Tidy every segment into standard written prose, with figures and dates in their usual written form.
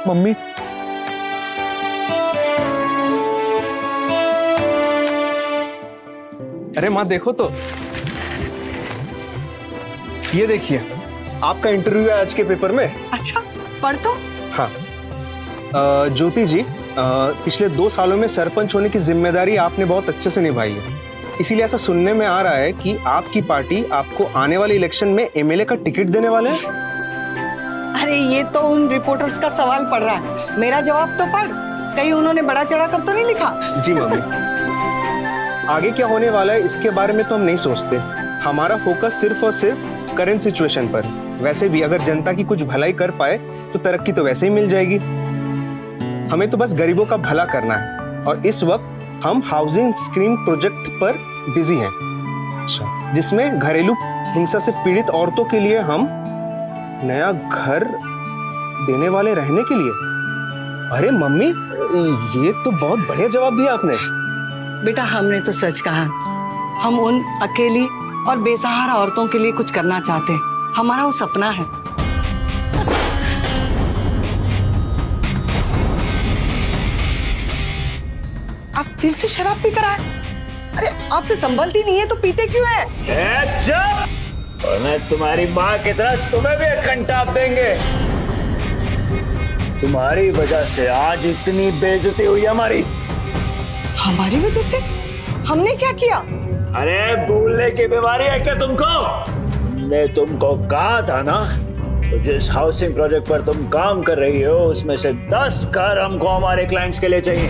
Mummy अरे माँ देखो तो, ये देखिए आपका इंटरव्यू है आज के पेपर में। अच्छा, पढ़ तो। हाँ ज्योति जी, पिछले 2 सालों में सरपंच होने की जिम्मेदारी आपने बहुत अच्छे से निभाई है, इसीलिए ऐसा सुनने में आ रहा है कि आपकी पार्टी आपको आने वाले इलेक्शन में एमएलए का टिकट देने वाले हैं। अरे ये तो उन रिपोर्टर्स का सवाल पढ़ रहा है, मेरा जवाब तो पढ़, कहीं उन्होंने बड़ा चढ़ा कर तो नहीं लिखा। जी मम्मी, आगे क्या होने वाला है इसके बारे में तो हम नहीं सोचते, हमारा फोकस सिर्फ और सिर्फ करंट सिचुएशन पर। वैसे भी अगर जनता की कुछ भलाई कर पाए तो तरक्की तो वैसे ही मिल जाएगी, हमें तो बस गरीबों का भला करना है। और इस वक्त हम हाउसिंग स्कीम प्रोजेक्ट पर बिजी हैं, जिसमें घरेलू हिंसा से पीड़ित औरतों के लिए हम नया घर देने वाले रहने के लिए। अरे मम्मी, ये तो बहुत बढ़िया जवाब दिया आपने। बेटा हमने तो सच कहा, हम उन अकेली और बेसहारा औरतों के लिए कुछ करना चाहते हैं, हमारा वो सपना है। आप फिर से शराब पी कर आए? अरे आपसे संभलती नहीं है तो पीते क्यों है? चुप, और मैं तुम्हारी माँ की तरह तुम्हें भी एक घंटा देंगे। तुम्हारी वजह से आज इतनी बेइज्जती हुई हमारी। हमारी वजह से? हमने क्या किया? अरे भूलने की बीमारी है क्या तुमको? मैं तुमको कहा था ना, तो जिस हाउसिंग प्रोजेक्ट पर तुम काम कर रही हो उसमें से 10 घर हमको हमारे क्लाइंट्स के लिए चाहिए,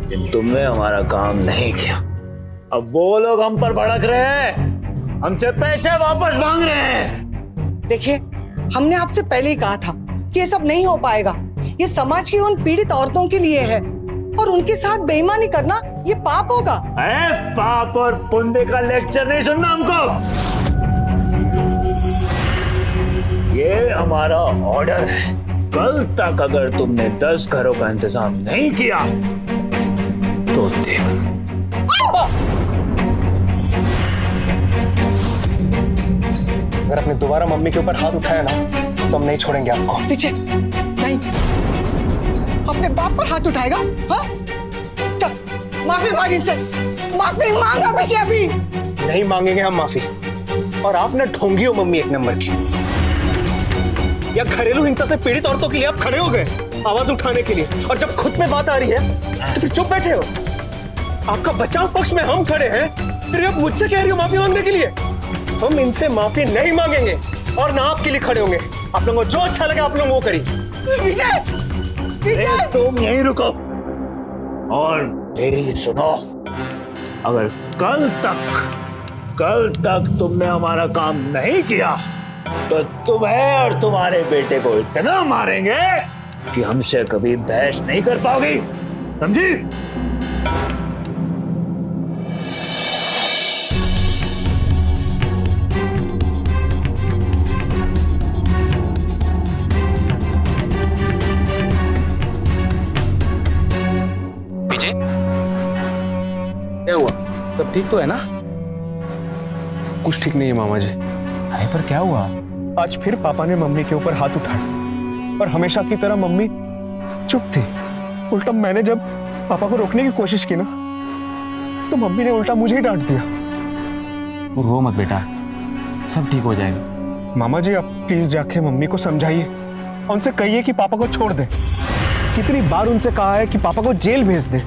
लेकिन तुमने हमारा काम नहीं किया। अब वो लोग हम पर भड़क रहे हैं, हमसे पैसे वापस मांग रहे हैं। देखिए, हमने आपसे पहले ही कहा था कि ये सब नहीं हो पाएगा, ये समाज की उन पीड़ित औरतों के लिए है और उनके साथ बेईमानी करना ये पाप होगा। अरे पाप और पुण्य का लेक्चर नहीं सुनना हमको, ये हमारा ऑर्डर है। कल तक अगर तुमने 10 घरों का इंतजाम नहीं किया तो देख। अगर आपने दोबारा मम्मी के ऊपर हाथ उठाया ना तो हम नहीं छोड़ेंगे आपको। विजय, नहीं, अपने बाप पर हाथ उठाएगा? हाँ? चल, माफी मांग इनसे, माफी मांगा बेटी अभी। नहीं मांगेंगे हम माफी, और आप ना ढोंगी हो मम्मी एक नंबर की। या घरेलू हिंसा से पीड़ित औरतों के लिए आप खड़े हो गए आवाज उठाने के लिए, और जब खुद में बात आ रही है तो फिर चुप बैठे हो। आपका बचाव पक्ष में हम खड़े हैं, फिर आप मुझसे कह रही हो माफी मांगने के लिए? हम इनसे माफी नहीं मांगेंगे और ना आपके लिए खड़े होंगे। आप लोगों को जो अच्छा लगे आप लोग वो करिए। विजय, विजय, तुम यहीं रुको और मेरी सुनो। अगर कल तक तुमने हमारा काम नहीं किया तो तुम्हें और तुम्हारे बेटे को इतना मारेंगे कि हमसे कभी बहस नहीं कर पाओगी, समझी? क्या हुआ? सब ठीक तो है ना? कुछ ठीक नहीं है मामा जी। अरे पर क्या हुआ? आज फिर पापा ने मम्मी के ऊपर हाथ उठाया और हमेशा की तरह मम्मी चुप थी। उल्टा मैंने जब पापा को रोकने की कोशिश की ना तो मम्मी ने उल्टा मुझे ही डांट दिया। रो मत बेटा, सब ठीक हो जाएगा। मामा जी आप प्लीज जाके मम्मी को समझाइए और उनसे कहिए कि पापा को छोड़ दे। कितनी बार उनसे कहा है कि पापा को जेल भेज दे।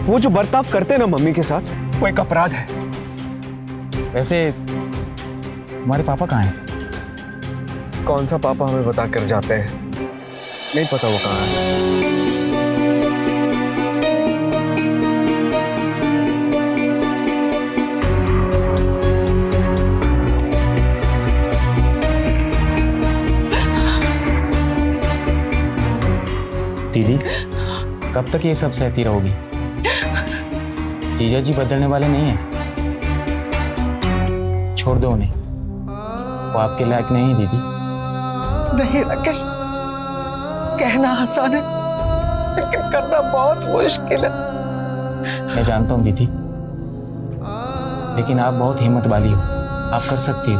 वो जो बर्ताव करते हैं ना मम्मी के साथ वो एक अपराध है। वैसे तुम्हारे पापा कहाँ हैं? कौन सा पापा हमें बता कर जाते हैं? नहीं पता वो कहाँ है। दीदी, कब तक ये सब सहती रहोगी? जीजा जी बदलने वाले नहीं हैं, छोड़ दो उन्हें, वो आपके लायक नहीं है दीदी। नहीं राकेश, कहना आसान है लेकिन करना बहुत मुश्किल है। मैं जानता हूँ दीदी, लेकिन आप बहुत हिम्मत वाली हो, आप कर सकती हो,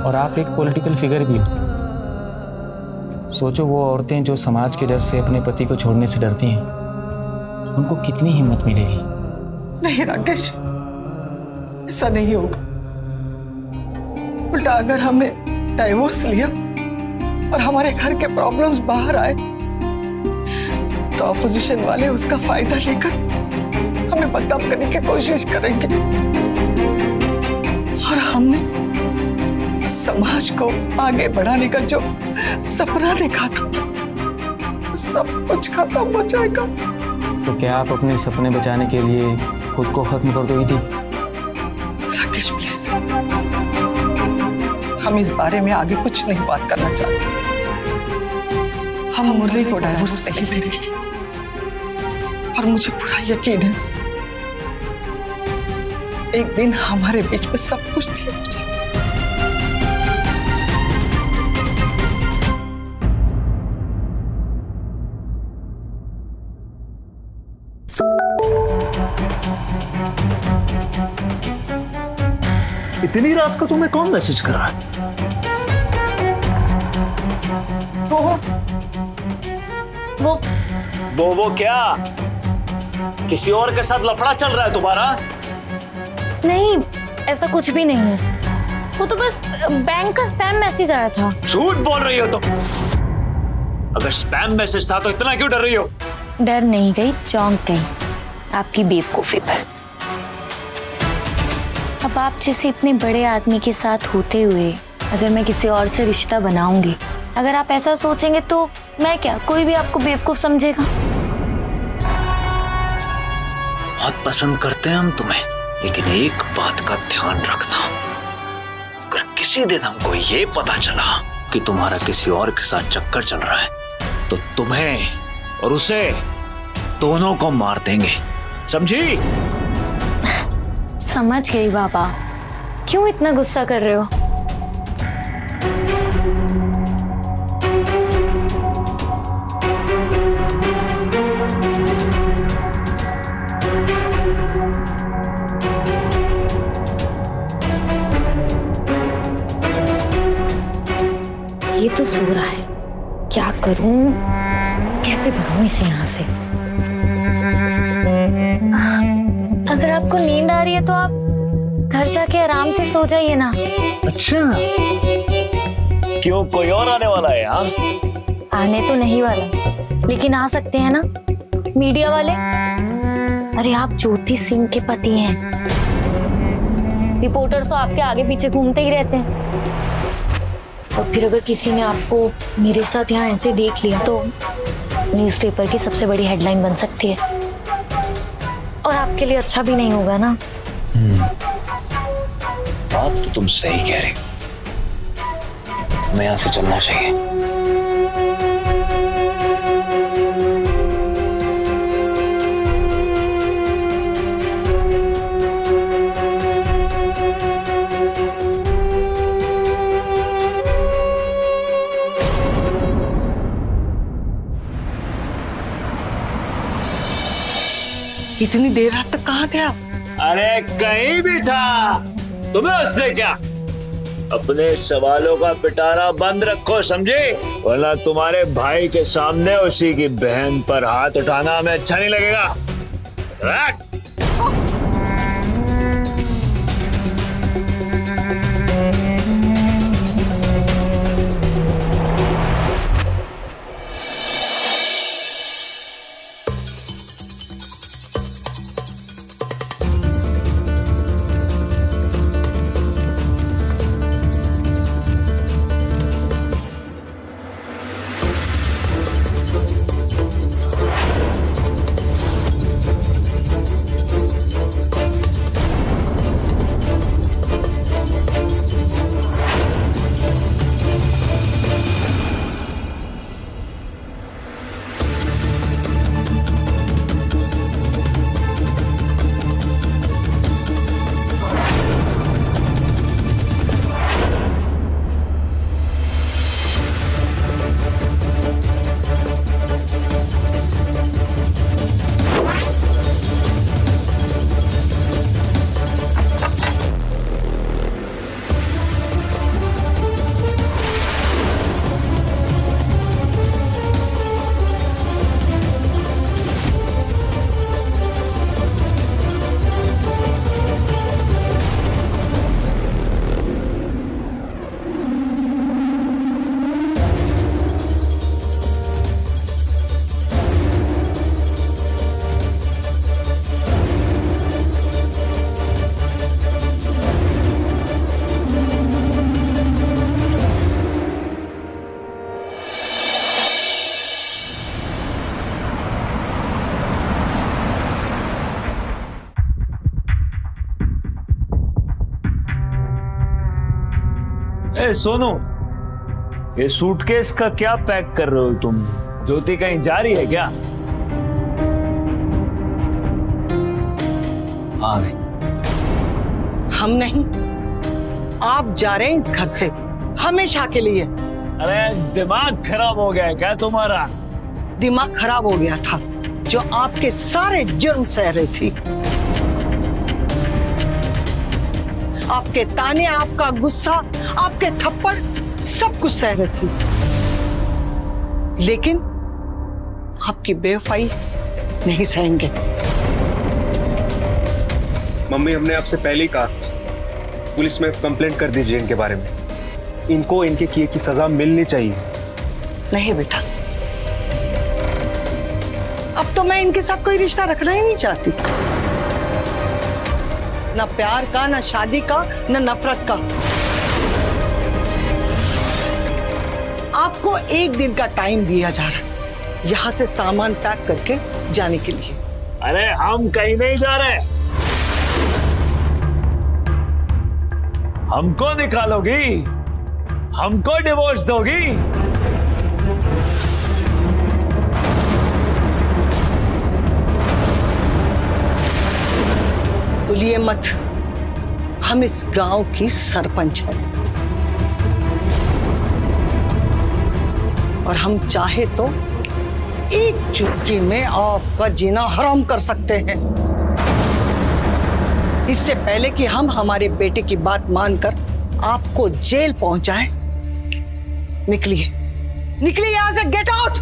और आप एक पॉलिटिकल फिगर भी हो। सोचो वो औरतें जो समाज के डर से अपने पति को छोड़ने से डरती हैं, उनको कितनी हिम्मत मिलेगी। नहीं राकेश, ऐसा नहीं होगा। उल्टा अगर हमने डाइवोर्स लिया और हमारे घर के प्रॉब्लम्स बाहर आए तो अपोजिशन वाले उसका फायदा लेकर हमें बदनाम करने की कोशिश करेंगे। और हमने समाज को आगे बढ़ाने का जो सपना देखा था, सब कुछ खत्म हो जाएगा। तो क्या आप अपने सपने बचाने के लिए खुद को खत्म कर दोगी दीदी? राकेश प्लीज, हम इस बारे में आगे कुछ नहीं बात करना चाहते। हम मुरली को डाइवोर्स नहीं देंगे और मुझे पूरा यकीन है एक दिन हमारे बीच में सब कुछ ठीक हो जाएगा। इतनी रात को तुम्हें कौन मैसेज कर रहा है? वो क्या? किसी और के साथ लफड़ा चल रहा है तुम्हारा? नहीं, ऐसा कुछ भी नहीं है। वो तो बस बैंक का स्पैम मैसेज आया था। झूठ बोल रही हो तुम। अगर स्पैम मैसेज था तो इतना क्यों डर रही हो? डर नहीं गई, चौंक गई आपकी बेवकूफी पर। अब आप जैसे इतने बड़े आदमी के साथ होते हुए अगर मैं किसी और से रिश्ता बनाऊंगी, अगर आप ऐसा सोचेंगे तो मैं क्या, कोई भी आपको बेवकूफ समझेगा। बहुत पसंद करते हैं हम तुम्हें, लेकिन एक बात का ध्यान रखना, अगर किसी दिन हमको ये पता चला कि तुम्हारा किसी और के साथ चक्कर चल रहा है तो तुम्हें और उसे दोनों को मार देंगे, समझी? समझ गई बाबा, क्यों इतना गुस्सा कर रहे हो? ये तो सो रहा है, क्या करूं, कैसे भगाऊं इसे यहाँ से? अगर आपको नींद आ रही है तो आप घर जाके आराम से सो जाइए ना। अच्छा, क्यों, कोई और आने वाला है? हाँ, आने तो नहीं वाला, लेकिन आ सकते हैं ना मीडिया वाले। अरे आप ज्योति सिंह के पति हैं, रिपोर्टर्स तो आपके आगे पीछे घूमते ही रहते हैं। और फिर अगर किसी ने आपको मेरे साथ यहाँ ऐसे देख लिया तो न्यूज़पेपर की सबसे बड़ी हेडलाइन बन सकती है, और आपके लिए अच्छा भी नहीं होगा ना। बात तो तुम सही कह रही हो, हमें यहाँ से चलना चाहिए। इतनी देर रात तक कहाँ थे आप? अरे कहीं भी था, तुम्हें उससे क्या? अपने सवालों का पिटारा बंद रखो, समझे? वरना तुम्हारे भाई के सामने उसी की बहन पर हाथ उठाना हमें अच्छा नहीं लगेगा। सोनू, ये सूटकेस का क्या पैक कर रहे हो तुम? ज्योति कहीं जा रही है क्या? आ गई। हम नहीं, आप जा रहे हैं इस घर से हमेशा के लिए। अरे दिमाग खराब हो गया है क्या तुम्हारा? दिमाग खराब हो गया था जो आपके सारे जुर्म सह रही थी। आपके ताने, आपका गुस्सा, आपके थप्पड़, सब कुछ सह रही थी। लेकिन आपकी बेवफाई नहीं सहेंगे। मम्मी, हमने आपसे पहले ही कहा पुलिस में कंप्लेंट कर दीजिए इनके बारे में। इनको इनके किए की सजा मिलनी चाहिए। नहीं बेटा, अब तो मैं इनके साथ कोई रिश्ता रखना ही नहीं चाहती। ना प्यार का, ना शादी का, ना नफरत का। आपको एक दिन का टाइम दिया जा रहा है यहां से सामान पैक करके जाने के लिए। अरे हम कहीं नहीं जा रहे। हमको निकालोगी? हमको डिवोर्स दोगी? भूलिए मत, हम इस गांव की सरपंच हैं और हम चाहे तो एक चुटकी में आपका जीना हराम कर सकते हैं। इससे पहले कि हम हमारे बेटे की बात मानकर आपको जेल पहुंचाएं, निकलिए, निकलिए यहां से, गेट आउट।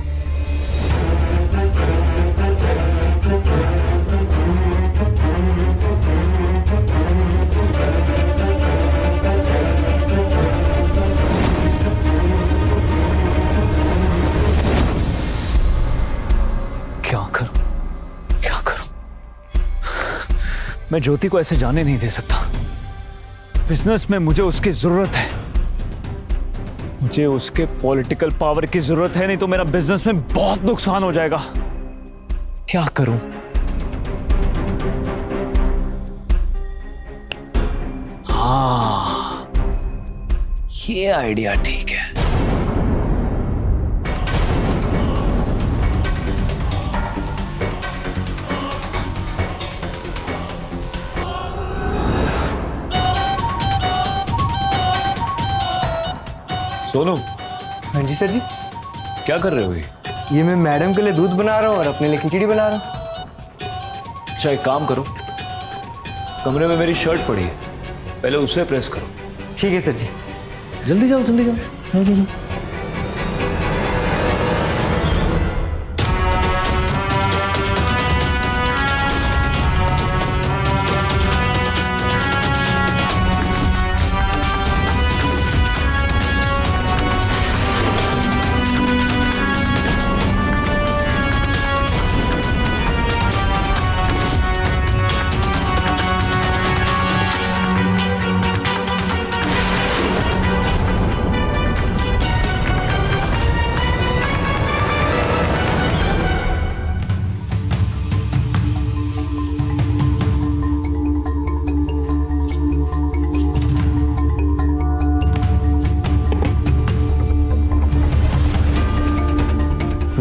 क्या करूं? क्या करूं? मैं ज्योति को ऐसे जाने नहीं दे सकता। बिजनेस में मुझे उसकी जरूरत है। मुझे उसके पॉलिटिकल पावर की जरूरत है, नहीं तो मेरा बिजनेस में बहुत नुकसान हो जाएगा। क्या करूं? हाँ, ये आइडिया ठीक है। सोनू, हाँ जी सर जी। क्या कर रहे हो ये मैं मैडम के लिए दूध बना रहा हूँ और अपने लिए खिचड़ी बना रहा हूँ। अच्छा, एक काम करो, कमरे में मेरी शर्ट पड़ी है, पहले उसे प्रेस करो। ठीक है सर जी। जल्दी जाओ, जल्दी जाओ।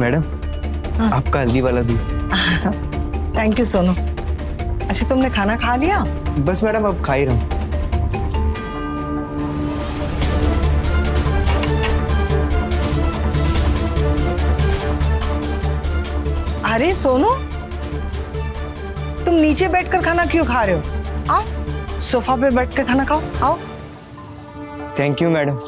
मैडम, आपका हल्दी वाला दूध। Thank you Sonu. अच्छा, तुमने खाना खा लिया? बस मैडम, अब खा ही रहा हूँ। अरे सोनू, तुम नीचे बैठकर खाना क्यों खा रहे हो? आओ, सोफा पे बैठ कर खाना खाओ, आओ। Thank you madam.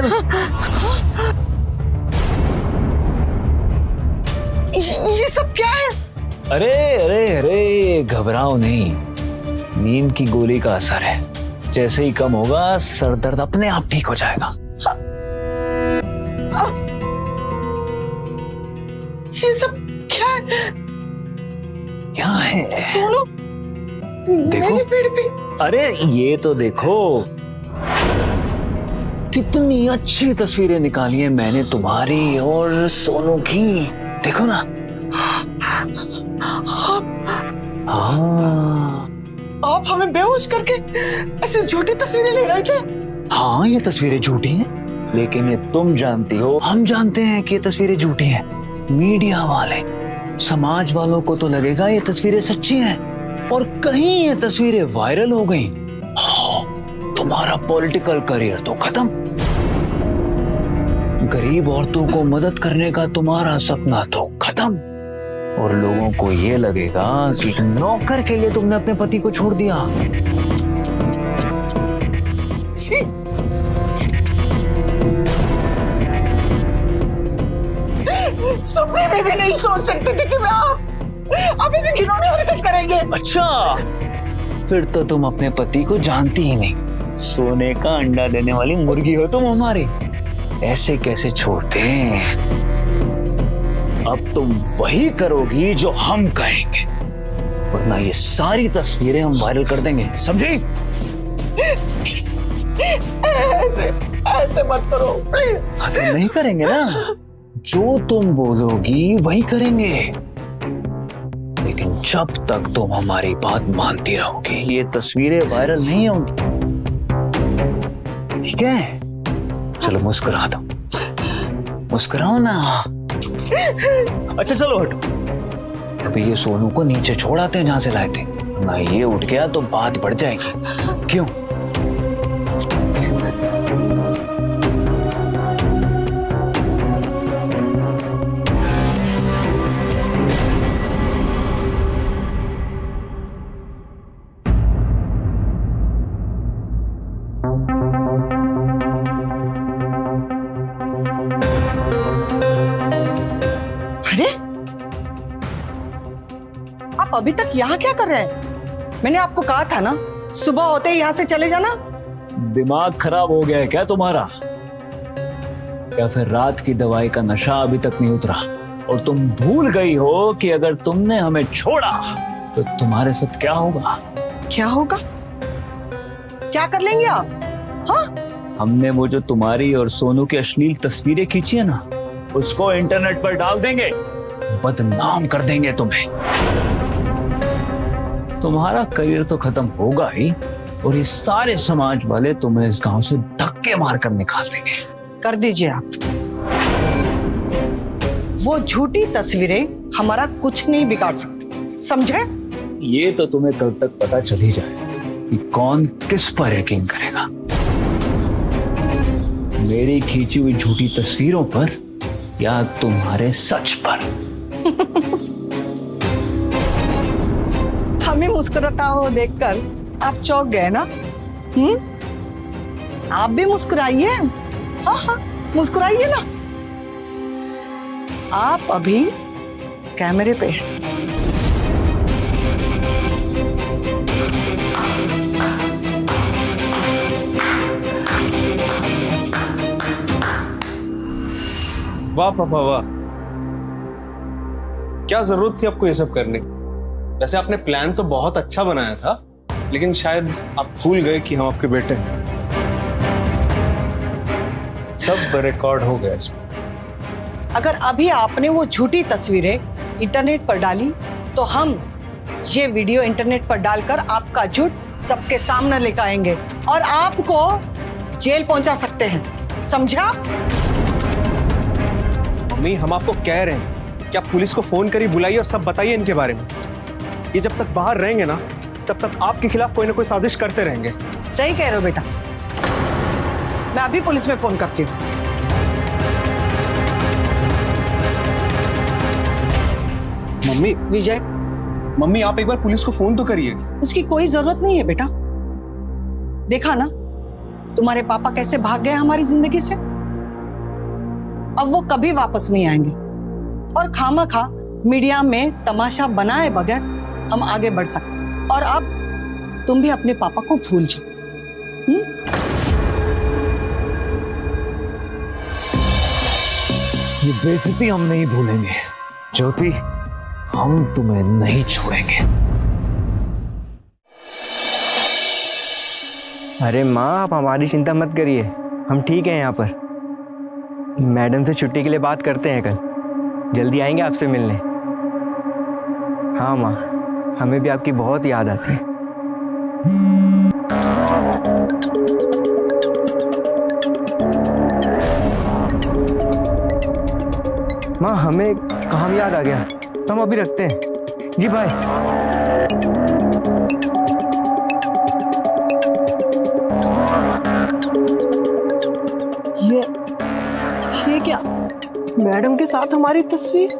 चल। ये सब क्या है? अरे अरे अरे घबराओ नहीं, नींद की गोली का असर है। जैसे ही कम होगा सर दर्द अपने आप ठीक हो जाएगा। ये सब क्या है? क्या है? सोनू, देखो। मेरे पेट पे। अरे ये तो देखो, कितनी अच्छी तस्वीरें निकाली है मैंने तुम्हारी और सोनू की। देखो ना। हाँ आप हमें बेहोश करके ऐसे झूठी तस्वीरें ले रहे थे? हाँ, ये तस्वीरें झूठी हैं, लेकिन ये तुम जानती हो, हम जानते हैं कि ये तस्वीरें झूठी हैं। मीडिया वाले, समाज वालों को तो लगेगा ये तस्वीरें सच्ची हैं, और कहीं ये तस्वीरें वायरल हो गई, तुम्हारा पॉलिटिकल करियर तो खत्म। गरीब औरतों को मदद करने का तुम्हारा सपना तो खत्म, और लोगों को ये लगेगा कि नौकर के लिए तुमने अपने पति को छोड़ दिया। सपने में भी नहीं सोच सकते थे कि मैं आप ऐसे घिनौनी हरकत करेंगे। अच्छा, फिर तो तुम अपने पति को जानती ही नहीं। सोने का अंडा देने वाली मुर्गी हो तुम हमारी। ऐसे कैसे छोड़ते हैं? अब तुम वही करोगी जो हम कहेंगे, वरना ये सारी तस्वीरें हम वायरल कर देंगे, समझी? ऐसे मत करो प्लीज। तो नहीं करेंगे ना, जो तुम बोलोगी वही करेंगे, लेकिन जब तक तुम हमारी बात मानती रहोगी ये तस्वीरें वायरल नहीं होंगी, ठीक है? चलो मुस्कुरा दो, मुस्कुराओ ना। अच्छा चलो हटो, अभी ये सोनू को नीचे छोड़ आते हैं जहां से लाए थे, ना ये उठ गया तो बात बढ़ जाएगी। क्यों? अरे, आप अभी तक यहाँ क्या कर रहे हैं? मैंने आपको कहा था ना, सुबह होते ही यहाँ से चले जाना। दिमाग खराब हो गया है क्या तुम्हारा? या फिर रात की दवाई का नशा अभी तक नहीं उतरा और तुम भूल गई हो कि अगर तुमने हमें छोड़ा तो तुम्हारे साथ क्या होगा? क्या होगा? क्या कर लेंगे आप? हाँ? हमने वो जो तुम्हारी और सोनू की अश्लील तस्वीरें खींची है ना, उसको इंटरनेट पर डाल देंगे, बदनाम कर देंगे तुम्हें। तुम्हारा करियर तो खत्म होगा ही, और ये सारे समाज वाले तुम्हें इस गांव से धक्के मारकर निकाल देंगे। कर दीजिए आप। वो झूठी तस्वीरें हमारा कुछ नहीं बिगाड़ सकती, समझे? ये तो तुम्हें कल तक पता चल ही जाए कि कौन किस पर यकीन करेगा, मेरी खींची हुई झूठी तस्वीरों पर या तुम्हारे सच पर। हमें मुस्कुराता हो देखकर आप चौंक गए ना? आप भी मुस्कुराइए। हाँ हाँ, मुस्कुराइए ना। आप अभी कैमरे पे हैं। वाह पापा वाह, क्या जरूरत थी आपको ये सब करने की? वैसे आपने प्लान तो बहुत अच्छा बनाया था, लेकिन शायद आप भूल गए कि हम आपके बेटे हैं। सब रिकॉर्ड हो गया इसमें। अगर अभी आपने वो झूठी तस्वीरें इंटरनेट पर डाली तो हम ये वीडियो इंटरनेट पर डालकर आपका झूठ सबके सामने लेकर आएंगे और आपको जेल पहुंचा सकते हैं, समझा? मम्मी, हम आपको कह रहे हैं कि आप पुलिस को फोन करिए, बुलाइए और सब बताइए इनके बारे में। ये जब तक बाहर रहेंगे ना, तब तक आपके खिलाफ कोई ना कोई साजिश करते रहेंगे। सही कह रहे हो बेटा, मैं अभी पुलिस में फोन करती हूँ। मम्मी, विजय, मम्मी आप एक बार पुलिस को फोन तो करिए। उसकी कोई जरूरत नहीं है बेटा। देखा ना तुम्हारे पापा कैसे भाग गए हमारी जिंदगी से। अब वो कभी वापस नहीं आएंगे। और खामखा मीडिया में तमाशा बनाए बगैर हम आगे बढ़ सकते हैं। और अब तुम भी अपने पापा को भूल जाओ। ये बेइज्जती हम नहीं भूलेंगे ज्योति, हम तुम्हें नहीं छोड़ेंगे। अरे माँ, आप हमारी चिंता मत करिए, हम ठीक हैं यहाँ पर। मैडम से छुट्टी के लिए बात करते हैं, कल जल्दी आएंगे आपसे मिलने। हाँ माँ, हमें भी आपकी बहुत याद आती है। माँ, हमें काम याद आ गया, तो हम अभी रखते हैं। जी बाय। ये क्या? मैडम के साथ हमारी तस्वीर?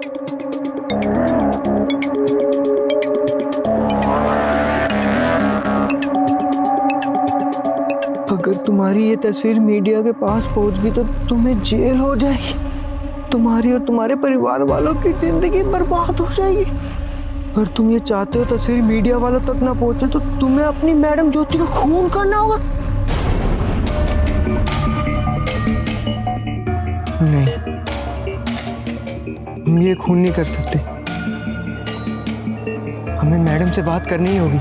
अगर तुम्हारी ये तस्वीर मीडिया के पास पहुंच गई तो तुम्हें जेल हो जाएगी। तुम्हारी और तुम्हारे परिवार वालों की जिंदगी बर्बाद हो जाएगी। अगर तुम ये चाहते हो तस्वीर मीडिया वालों तक ना पहुंचे तो तुम्हें अपनी मैडम ज्योति का खून करना होगा। नहीं, हम ये खून नहीं कर सकते। हमें मैडम से बात करनी ही होगी।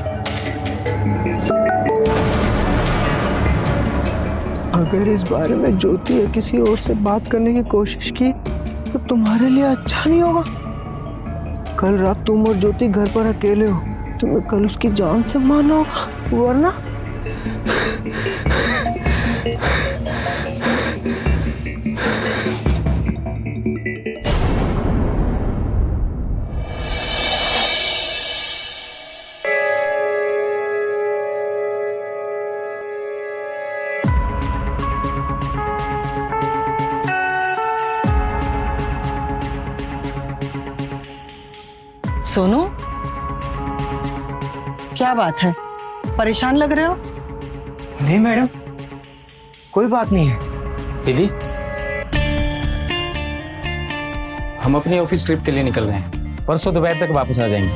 अगर इस बारे में ज्योति या किसी और से बात करने की कोशिश की तो तुम्हारे लिए अच्छा नहीं होगा। कल रात तुम और ज्योति घर पर अकेले हो, तुम्हें कल उसकी जान से मारना होगा, वरना सोनू, क्या बात है? परेशान लग रहे हो? नहीं मैडम, कोई बात नहीं है। दीदी, हम अपनी ऑफिस ट्रिप के लिए निकल रहे हैं, परसों दोपहर तक वापस आ जाएंगे।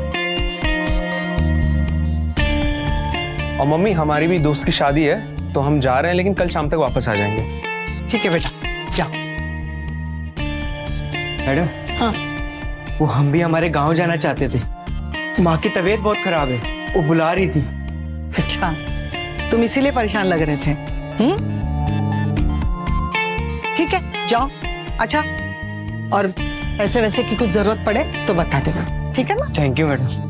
और मम्मी, हमारी भी दोस्त की शादी है तो हम जा रहे हैं, लेकिन कल शाम तक वापस आ जाएंगे। ठीक है बेटा, जाओ। मैडम, हाँ, वो हम भी हमारे गांव जाना चाहते थे। माँ की तबीयत बहुत खराब है, वो बुला रही थी। अच्छा, तुम इसीलिए परेशान लग रहे थे? ठीक है, जाओ। अच्छा, और पैसे वैसे की कुछ जरूरत पड़े तो बता देना, ठीक है ना? Thank you madam.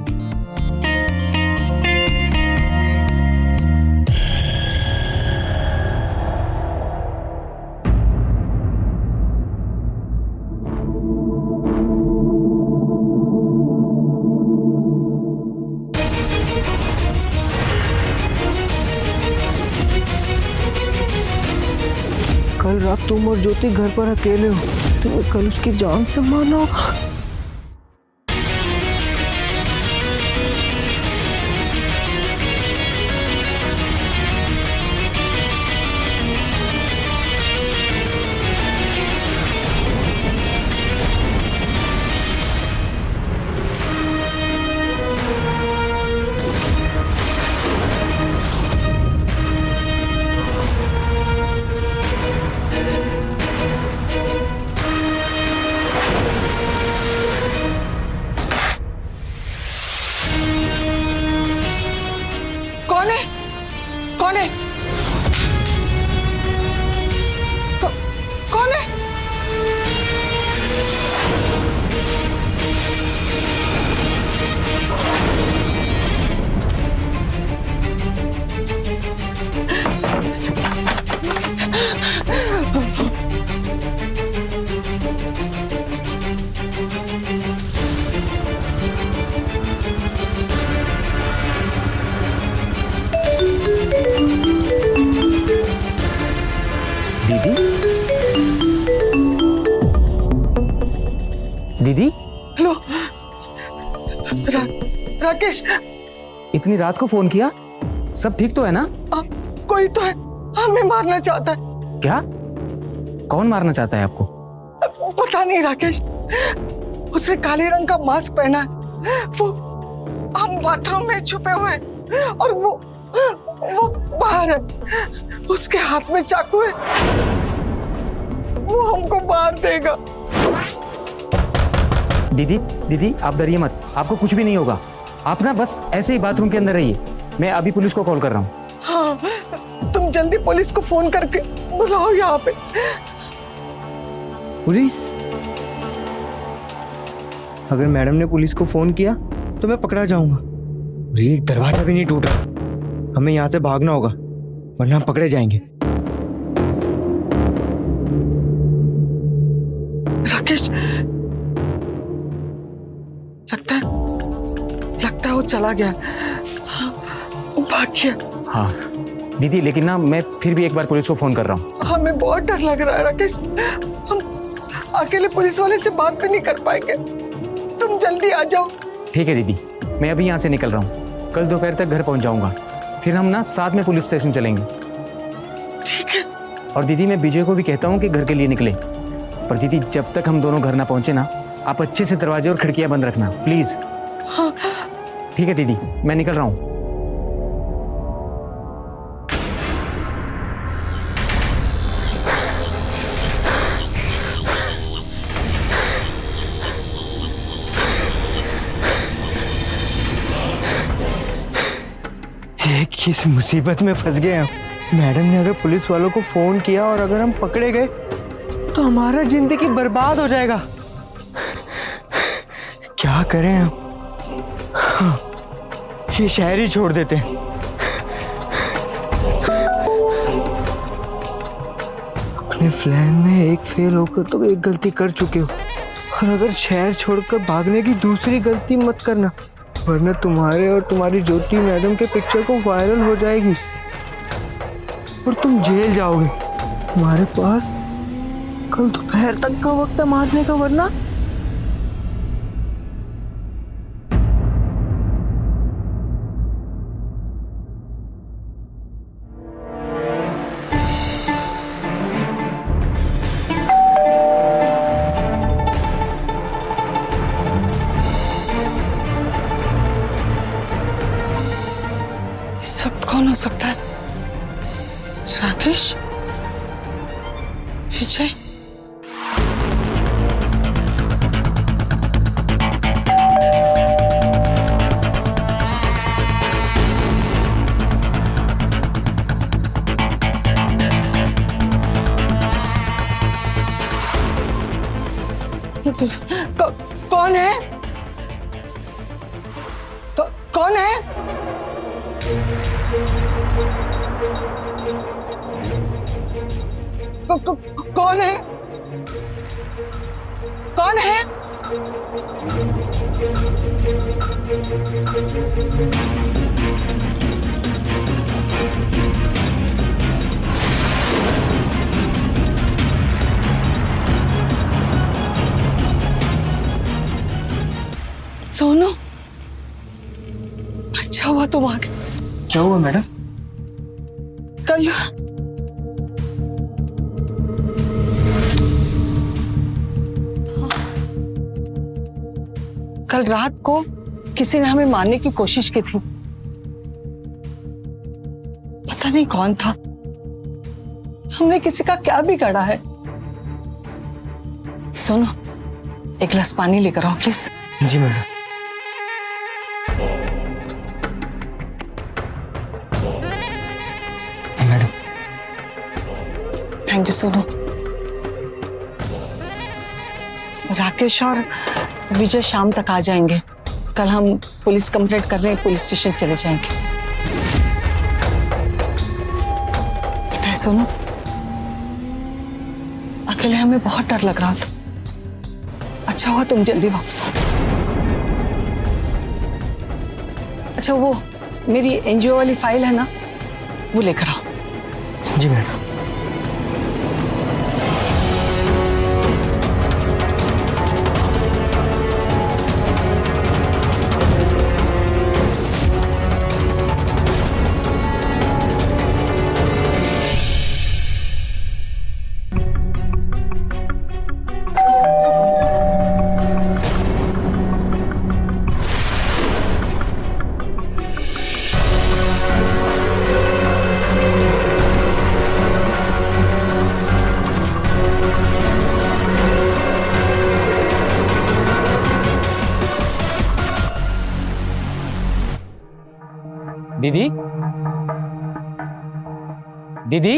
कल रात तुम और ज्योति घर पर अकेले हो, तुम्हें कल उसकी जान से मारना होगा। कौन है? कौन है? कौन है? दीदी, हेलो, राकेश, इतनी रात को फोन किया? सब ठीक तो है ना? कोई तो है, हमें मारना चाहता है। क्या? कौन मारना चाहता है आपको? पता नहीं राकेश, उसने काले रंग का मास्क पहना है। वो हम बाथरूम में छुपे हुए हैं और वो बाहर है। उसके हाथ में चाकू है। वो हमको मार देगा। दीदी दीदी आप डरिए मत, आपको कुछ भी नहीं होगा। आप ना बस ऐसे ही बाथरूम के अंदर रहिए, मैं अभी पुलिस को कॉल कर रहा हूँ। हाँ, तुम जल्दी पुलिस को फोन करके बुलाओ यहाँ पे। पुलिस? अगर मैडम ने पुलिस को फोन किया तो मैं पकड़ा जाऊंगा। और ये दरवाजा भी नहीं टूट रहा, हमें यहाँ से भागना होगा वरना हम पकड़े जाएंगे। राकेश, लगता है वो चला गया, भाग गया। हाँ दीदी, लेकिन ना मैं फिर भी एक बार पुलिस को फोन कर रहा हूँ। हमें बहुत डर लग रहा है राकेश, हम अकेले पुलिस वाले से बात भी नहीं कर पाएंगे। तुम जल्दी आ जाओ। ठीक है दीदी, मैं अभी यहाँ से निकल रहा हूँ, कल दोपहर तक घर पहुँच जाऊँगा, फिर हम ना साथ में पुलिस स्टेशन चलेंगे। ठीक है। और दीदी मैं विजय को भी कहता हूँ कि घर के लिए निकले, पर दीदी जब तक हम दोनों घर ना पहुँचे ना, आप अच्छे से दरवाजे और खिड़कियाँ बंद रखना प्लीज। हाँ। ठीक है दीदी, मैं निकल रहा हूँ। ये किस मुसीबत में फंस गए हम। मैडम ने अगर पुलिस वालों को फोन किया और अगर हम पकड़े गए तो हमारा जिंदगी बर्बाद हो जाएगा। क्या करें हम? हाँ, ये शहर ही छोड़ देते हैं। अपने प्लान में एक फेल होकर तो एक गलती कर चुके हो, और अगर शहर छोड़कर भागने की दूसरी गलती मत करना, वरना तुम्हारे और तुम्हारी ज्योति मैडम के पिक्चर को वायरल हो जाएगी और तुम जेल जाओगे। तुम्हारे पास कल दोपहर तक का वक्त है मारने का, वरना सब कौन हो सकता है? राकेश? विजय? कौन है? कौन है? कौन है? कौन है? सोनू, अच्छा हुआ तुम आ गए। क्या हुआ मैडम? कल रात को किसी ने हमें मारने की कोशिश की थी। पता नहीं कौन था। हमने किसी का क्या बिगाड़ा है? सुनो, एक गिलास पानी लेकर आओ प्लीज। जी madam. Madam thank you Sonu. Rakesh और विजय शाम तक आ जाएंगे। कल हम पुलिस कंप्लेंट करने पुलिस स्टेशन चले जाएंगे। पता है सोनू, अकेले हमें बहुत डर लग रहा था। अच्छा हुआ तुम जल्दी वापस आ। अच्छा, वो मेरी एनजीओ वाली फाइल है ना, वो लेकर आओ। जी मैडम। दीदी, दीदी,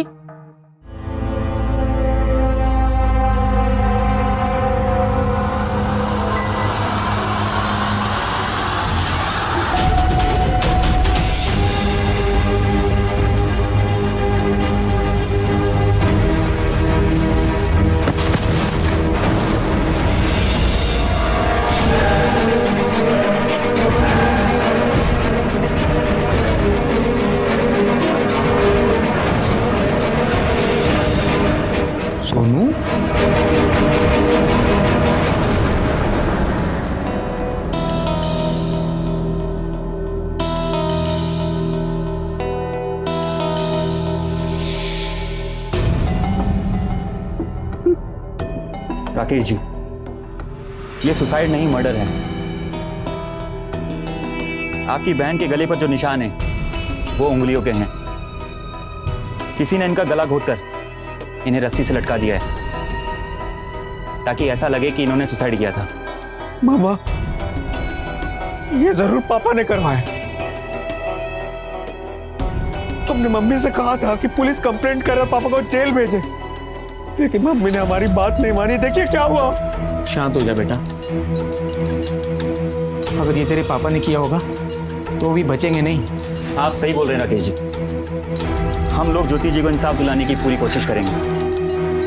सोनू, राकेश जी, ये सुसाइड नहीं मर्डर है। आपकी बहन के गले पर जो निशान है वो उंगलियों के हैं। किसी ने इनका गला घोटकर इन्हें रस्सी से लटका दिया है ताकि ऐसा लगे कि इन्होंने सुसाइड किया था। मामा, ये जरूर पापा ने करवाया। हमने मम्मी से कहा था कि पुलिस कंप्लेंट कर पापा को जेल भेजे, लेकिन मम्मी ने हमारी बात नहीं मानी। देखिए क्या हुआ। शांत हो जा बेटा। अगर ये तेरे पापा ने किया होगा तो भी बचेंगे नहीं। आप सही बोल रहे हैं राकेश जी। हम लोग ज्योति जी को इंसाफ दिलाने की पूरी कोशिश करेंगे।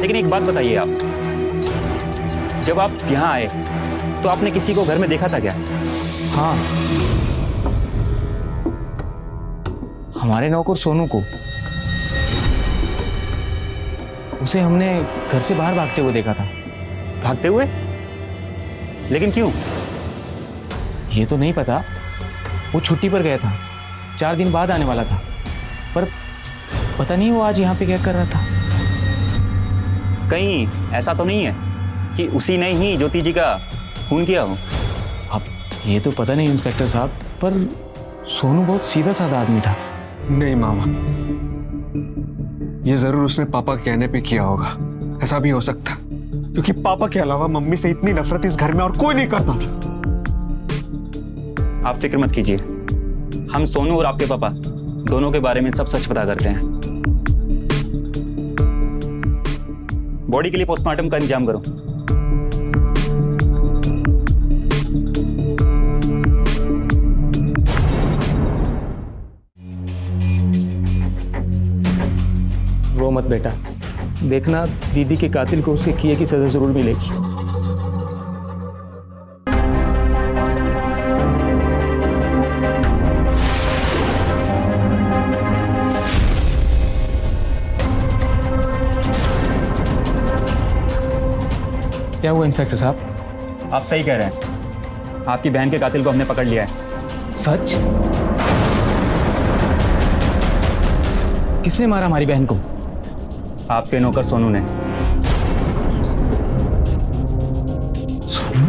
लेकिन एक बात बताइए, आप जब आप यहाँ आए तो आपने किसी को घर में देखा था क्या? हाँ, हमारे नौकर सोनू को। उसे हमने घर से बाहर भागते हुए देखा था। भागते हुए? लेकिन क्यों? ये तो नहीं पता। वो छुट्टी पर गया था, 4 दिन बाद आने वाला था, पर पता नहीं वो आज यहाँ पे क्या कर रहा था। कहीं ऐसा तो नहीं है कि उसी ने ही ज्योति जी का खून किया हो? अब ये तो पता नहीं इंस्पेक्टर साहब, पर सोनू बहुत सीधा साधा आदमी था। नहीं मामा, ये जरूर उसने पापा के कहने पे किया होगा। ऐसा भी हो सकता, क्योंकि पापा के अलावा मम्मी से इतनी नफरत इस घर में और कोई नहीं करता था। आप फिक्र मत कीजिए, हम सोनू और आपके पापा दोनों के बारे में सब सच पता करते हैं। बॉडी के लिए पोस्टमार्टम का इंतजाम करो। रो मत बेटा, देखना दीदी के कातिल को उसके किए की सजा जरूर मिलेगी। क्या हुआ इंस्पेक्टर साहब? आप सही कह रहे हैं, आपकी बहन के कातिल को हमने पकड़ लिया है। सच? किसने मारा हमारी बहन को? आपके नौकर सोनू ने। सोनू?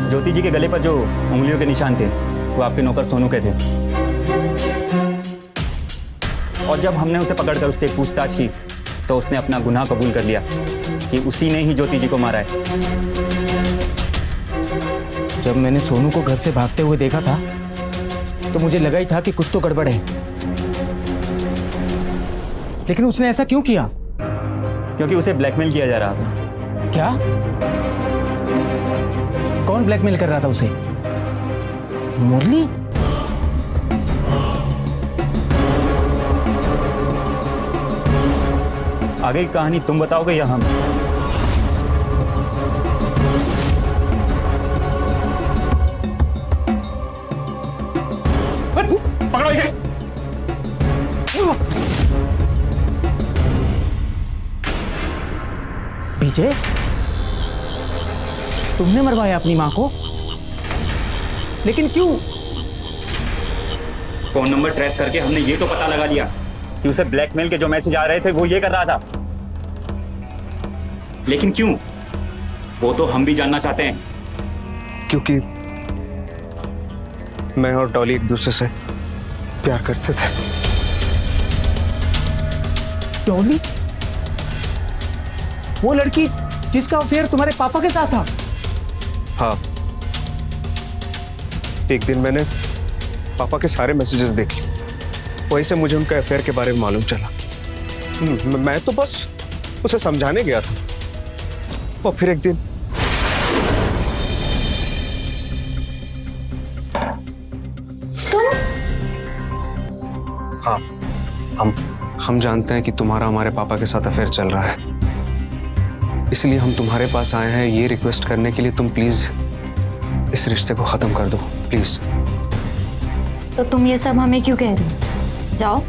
ज्योति जी के गले पर जो उंगलियों के निशान थे वो आपके नौकर सोनू के थे। और जब हमने उसे पकड़कर उससे पूछताछ की तो उसने अपना गुनाह कबूल कर लिया कि उसी ने ही ज्योति जी को मारा है। जब मैंने सोनू को घर से भागते हुए देखा था तो मुझे लगा ही था कि कुछ तो गड़बड़ है, लेकिन उसने ऐसा क्यों किया? क्योंकि उसे ब्लैकमेल किया जा रहा था। क्या? कौन ब्लैकमेल कर रहा था उसे? मुरली? आगे की कहानी तुम बताओगे या हम? पकड़ो इसे। विजय, तुमने मरवाया अपनी मां को, लेकिन क्यों? फोन नंबर ट्रेस करके हमने ये तो पता लगा लिया कि उसे ब्लैकमेल के जो मैसेज आ रहे थे वो ये कर रहा था, लेकिन क्यों वो तो हम भी जानना चाहते हैं। क्योंकि मैं और डॉली एक दूसरे से प्यार करते थे। डॉली? वो लड़की जिसका अफेयर तुम्हारे पापा के साथ था? हाँ, एक दिन मैंने पापा के सारे मैसेजेस देख लिए, वहीं से मुझे उनका अफेयर के बारे में मालूम चला। मैं तो बस उसे समझाने गया था, और फिर एक दिन हाँ, हम जानते हैं कि तुम्हारा हमारे पापा के साथ अफेयर चल रहा है, इसलिए हम तुम्हारे पास आए हैं ये रिक्वेस्ट करने के लिए, तुम प्लीज इस रिश्ते को खत्म कर दो, प्लीज। तो तुम ये सब हमें क्यों कह रही हो? जाओ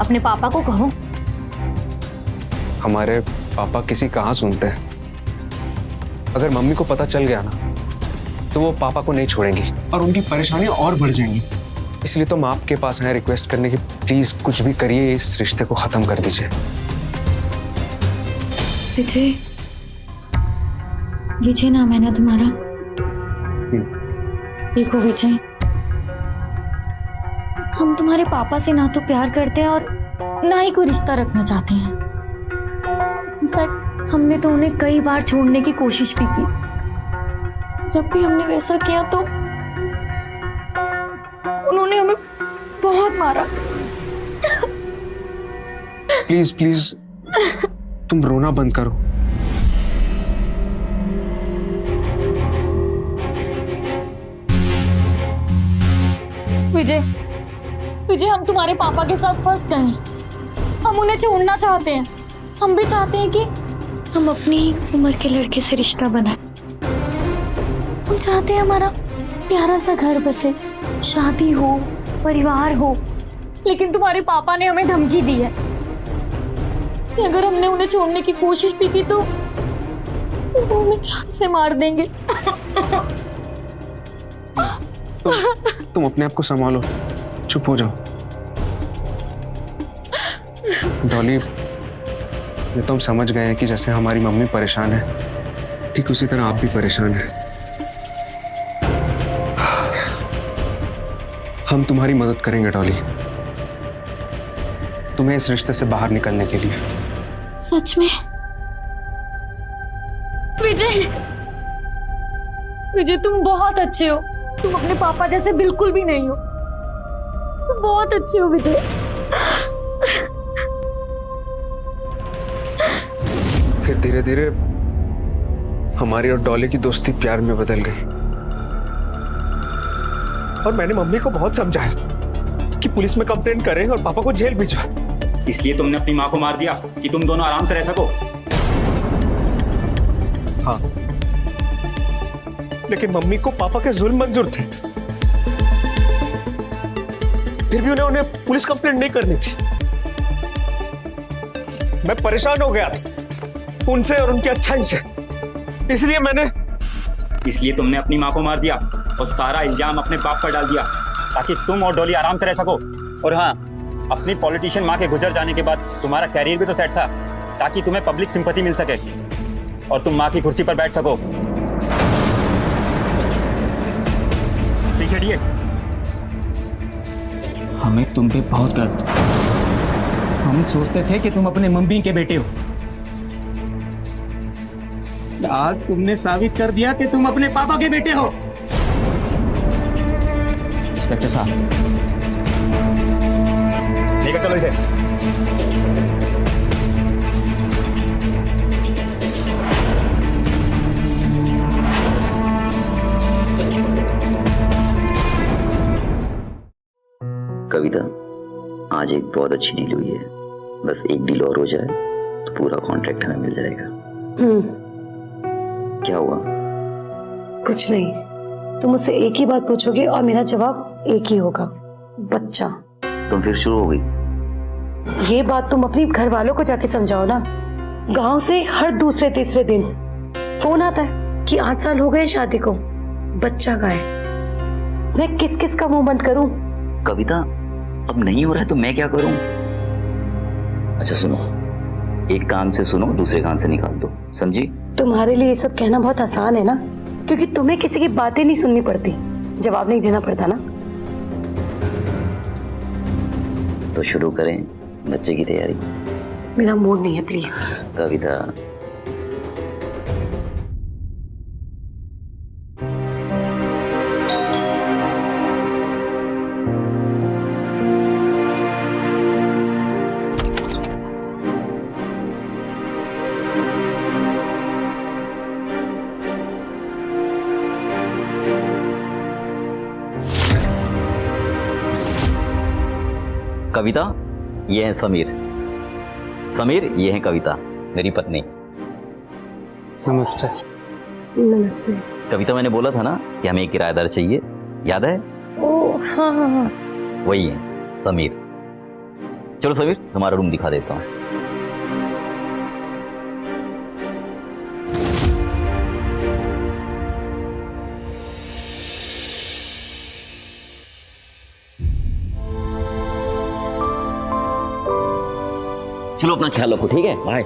अपने पापा को कहो। हमारे पापा किसी कहाँ सुनते हैं। अगर मम्मी को पता चल गया ना तो वो पापा को नहीं छोड़ेंगी और उनकी परेशानियां और बढ़ जाएंगी। इसलिए तो हम आपके पास आए रिक्वेस्ट करने की, प्लीज कुछ भी करिए, इस रिश्ते को खत्म कर दीजिए। विजय, विजय नाम है ना तुम्हारा? देखो विजय, हम तुम्हारे पापा से ना तो प्यार करते हैं और ना ही कोई रिश्ता रखना चाहते हैं। इनफैक्ट हमने तो उन्हें कई बार छोड़ने की कोशिश भी की। जब भी हमने वैसा किया तो उन्होंने हमें बहुत मारा। प्लीज प्लीज तुम रोना बंद करो। विजय, विजय, हम तुम्हारे पापा के साथ फंस गए हैं। हम उन्हें छोड़ना चाहते हैं। हम भी चाहते हैं कि हम अपनी उम्र के लड़के से रिश्ता बनाएं। हम चाहते हैं हमारा प्यारा सा घर बसे, शादी हो, परिवार हो। लेकिन तुम्हारे पापा ने हमें धमकी दी है कि अगर हमने उन्हें छोड़ने की कोशिश भी की तो वो हमें जान से मार देंगे। तुम अपने आप को संभालो, चुप हो जाओ। डॉली, ये तो हम समझ गए हैं कि जैसे हमारी मम्मी परेशान है, ठीक उसी तरह आप भी परेशान हैं। हम तुम्हारी मदद करेंगे डॉली, तुम्हें इस रिश्ते से बाहर निकलने के लिए। सच में? विजय, विजय तुम बहुत अच्छे हो। तुम अपने पापा जैसे बिल्कुल भी नहीं हो। तुम बहुत अच्छे हो विजय। फिर धीरे धीरे हमारी और डॉली की दोस्ती प्यार में बदल गई, और मैंने मम्मी को बहुत समझाया कि पुलिस में कंप्लेन करें और पापा को जेल भिजवाएं। इसलिए तुमने अपनी माँ को मार दिया कि तुम दोनों आराम से रह सको। हाँ, लेकिन मम्मी को पापा के जुल्म मंजूर थे, फिर भी उन्हें पुलिस कंप्लेंट नहीं करनी थी। मैं परेशान हो गया था उनसे और उनकी अच्छाई से, इसलिए तुमने अपनी माँ को मार दिया और सारा इल्जाम अपने बाप पर डाल दिया ताकि तुम और डॉली आराम से रह सको। और हाँ, अपनी पॉलिटिशियन माँ के गुजर जाने के बाद तुम्हारा कैरियर भी तो सेट था ताकि तुम्हें पब्लिक सिंपैथी मिल सके और तुम माँ की कुर्सी पर बैठ सको। पीछे हटिए। हमें तुम पे बहुत गर्व था। हम सोचते थे कि तुम अपने मम्मी के बेटे हो। आज तुमने साबित कर दिया कि तुम अपने पापा के बेटे हो। इंस्पेक्टर साहब, लेकर चलो इसे। कविता, आज एक बहुत अच्छी डील हुई है। बस एक डील और हो जाए तो पूरा कॉन्ट्रैक्ट हमें मिल जाएगा। क्या हुआ? कुछ नहीं। तुम मुझसे एक ही बात पूछोगे और मेरा जवाब एक ही होगा, बच्चा। तुम फिर शुरू हो गई। ये बात तुम अपनी घर वालों को जाके समझाओ ना। गांव से हर दूसरे तीसरे दिन फोन आता है कि 8 साल हो गए शादी को, बच्चा का है। मैं किस किस का मुंह बंद करूं? कविता, अब नहीं हो रहा है तो मैं क्या करूं? अच्छा सुनो, एक कान से सुनो, दूसरे कान से निकाल दो, समझी? तुम्हारे लिए ये सब कहना बहुत आसान है ना, क्योंकि तुम्हें किसी की बातें नहीं सुननी पड़ती, जवाब नहीं देना पड़ता ना। तो शुरू करें बच्चे की तैयारी। मेरा मूड नहीं है, प्लीज। कविता, कविता, ये है समीर। समीर, ये है कविता, मेरी पत्नी। नमस्ते। नमस्ते। कविता, मैंने बोला था ना कि हमें एक किराएदार चाहिए, याद है? ओ हाँ हाँ हाँ। वही है समीर। चलो समीर, तुम्हारा रूम दिखा देता हूँ। चलो अपना ख्याल रखो, ठीक है? बाय।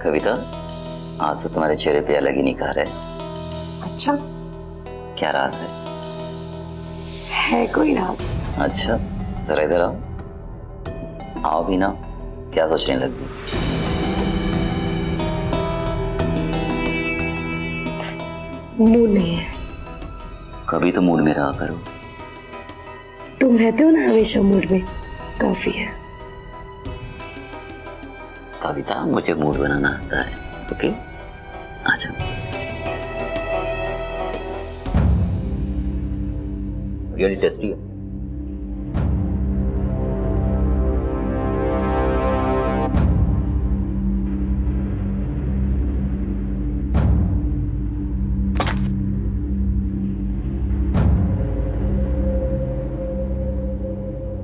कविता, आज से तुम्हारे चेहरे पे अलग ही निखार है। अच्छा, क्या राज है? है कोई राज? अच्छा, जरा इधर आओ। आओ भी ना, क्या सोचने लगी? मूड नहीं है। कभी तो मूड में रहा करो। तुम रहते हो ना हमेशा मूड में, काफी है। कविता, मुझे मूड बनाना आता है। ओके, अच्छा। रियली टेस्टी है।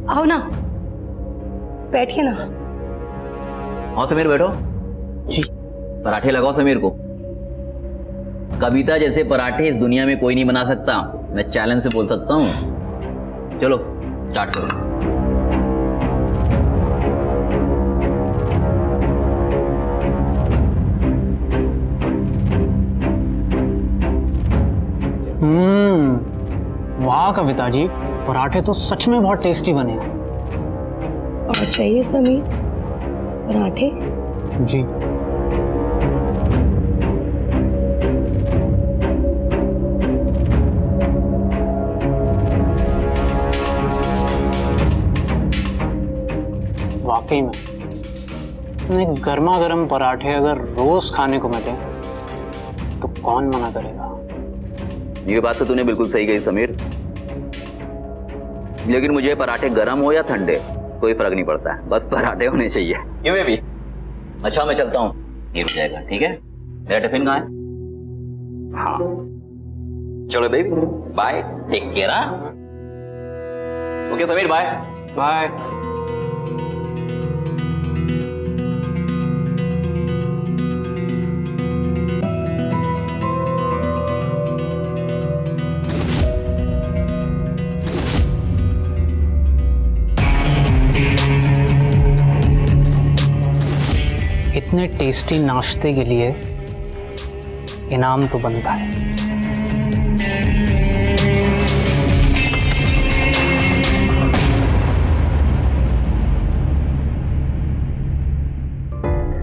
आओ ना, बैठिए ना। हाँ समीर, बैठो। जी। पराठे लगाओ समीर को। कविता जैसे पराठे इस दुनिया में कोई नहीं बना सकता, मैं चैलेंज से बोल सकता हूँ। चलो स्टार्ट करो। वाह कविता जी, पराठे तो सच में बहुत टेस्टी बने हैं। और चाहिए समीर पराठे? जी। वाकई में नहीं, गर्मा गर्म पराठे अगर रोज खाने को मिले तो कौन मना करेगा। ये बात तो तूने बिल्कुल सही कही समीर, लेकिन मुझे पराठे गरम हो या ठंडे कोई फर्क नहीं पड़ता है, बस पराठे होने चाहिए। क्यों बेबी? अच्छा मैं चलता हूँ, ये रुक जाएगा, ठीक है? मेरा टिफिन कहाँ है? हाँ चलो baby, bye, take care. Okay Sameer, bye bye. इतने टेस्टी नाश्ते के लिए इनाम तो बनता है।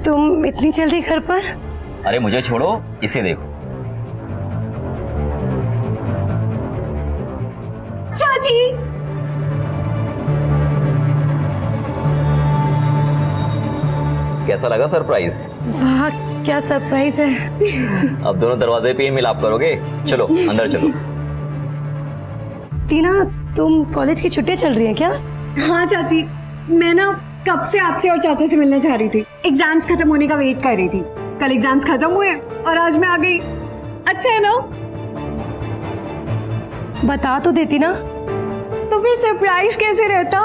तुम इतनी जल्दी घर पर? अरे मुझे छोड़ो, इसे देखो। चाची, कैसा लगा सरप्राइज? वाह क्या सरप्राइज है। अब दोनों दरवाजे पे ही मिलाप करोगे। चलो अंदर चलो। टीना, तुम कॉलेज की छुट्टियां चल रही हैं क्या? हाँ चाची, मैं ना कब से आपसे और चाचा से मिलने जा रही थी। एग्जाम्स खत्म होने का वेट कर रही थी। कल एग्जाम्स खत्म हुए और आज मैं आ गई। अच्छा है ना? बता तो देती ना। तो फिर सरप्राइज कैसे रहता?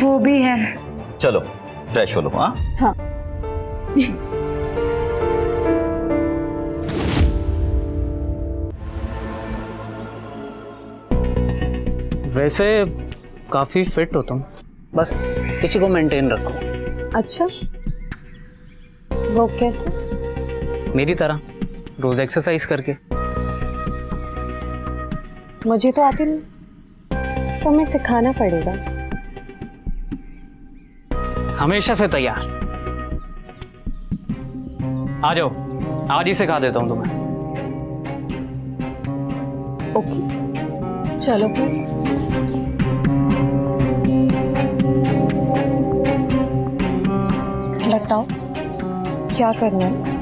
वो भी है। चलो फ्रेश हो लो। हाँ हाँ। वैसे काफी फिट हो तुम, बस किसी को मेंटेन रखो। अच्छा, वो कैसे? मेरी तरह रोज एक्सरसाइज करके। मुझे तो आती नहीं, तो हमें सिखाना पड़ेगा। हमेशा से तैयार। आ जाओ, आज ही सिखा देता हूं तुम्हें। ओके चलो फिर। बताओ क्या करना है?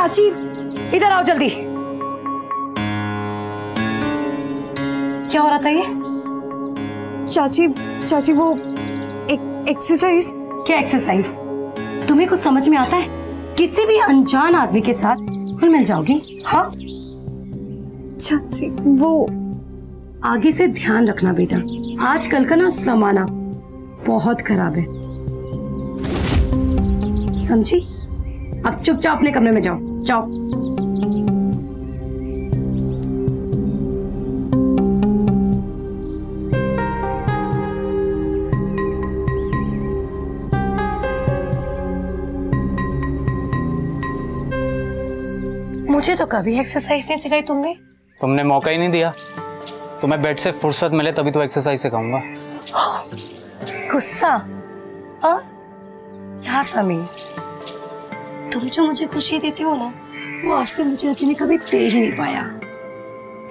चाची इधर आओ जल्दी। क्या हो रहा था ये? चाची चाची वो एक्सरसाइज। क्या एक्सरसाइज? तुम्हें कुछ समझ में आता है? किसी भी अनजान आदमी के साथ फिर मिल जाओगी? हाँ चाची वो आगे से ध्यान रखना बेटा, आजकल का ना जमाना बहुत खराब है, समझी? अब चुपचाप अपने कमरे में जाओ, जाओ। मुझे तो कभी एक्सरसाइज नहीं सिखाई तुमने। तुमने मौका ही नहीं दिया। तुम्हें बेड से फुर्सत मिले तभी तो एक्सरसाइज सिखाऊंगा। गुस्सा? हाँ क्या समीर, तुम जो मुझे खुशी देती हो ना, वो आज तक मुझे अजी ने कभी दे ही नहीं पाया,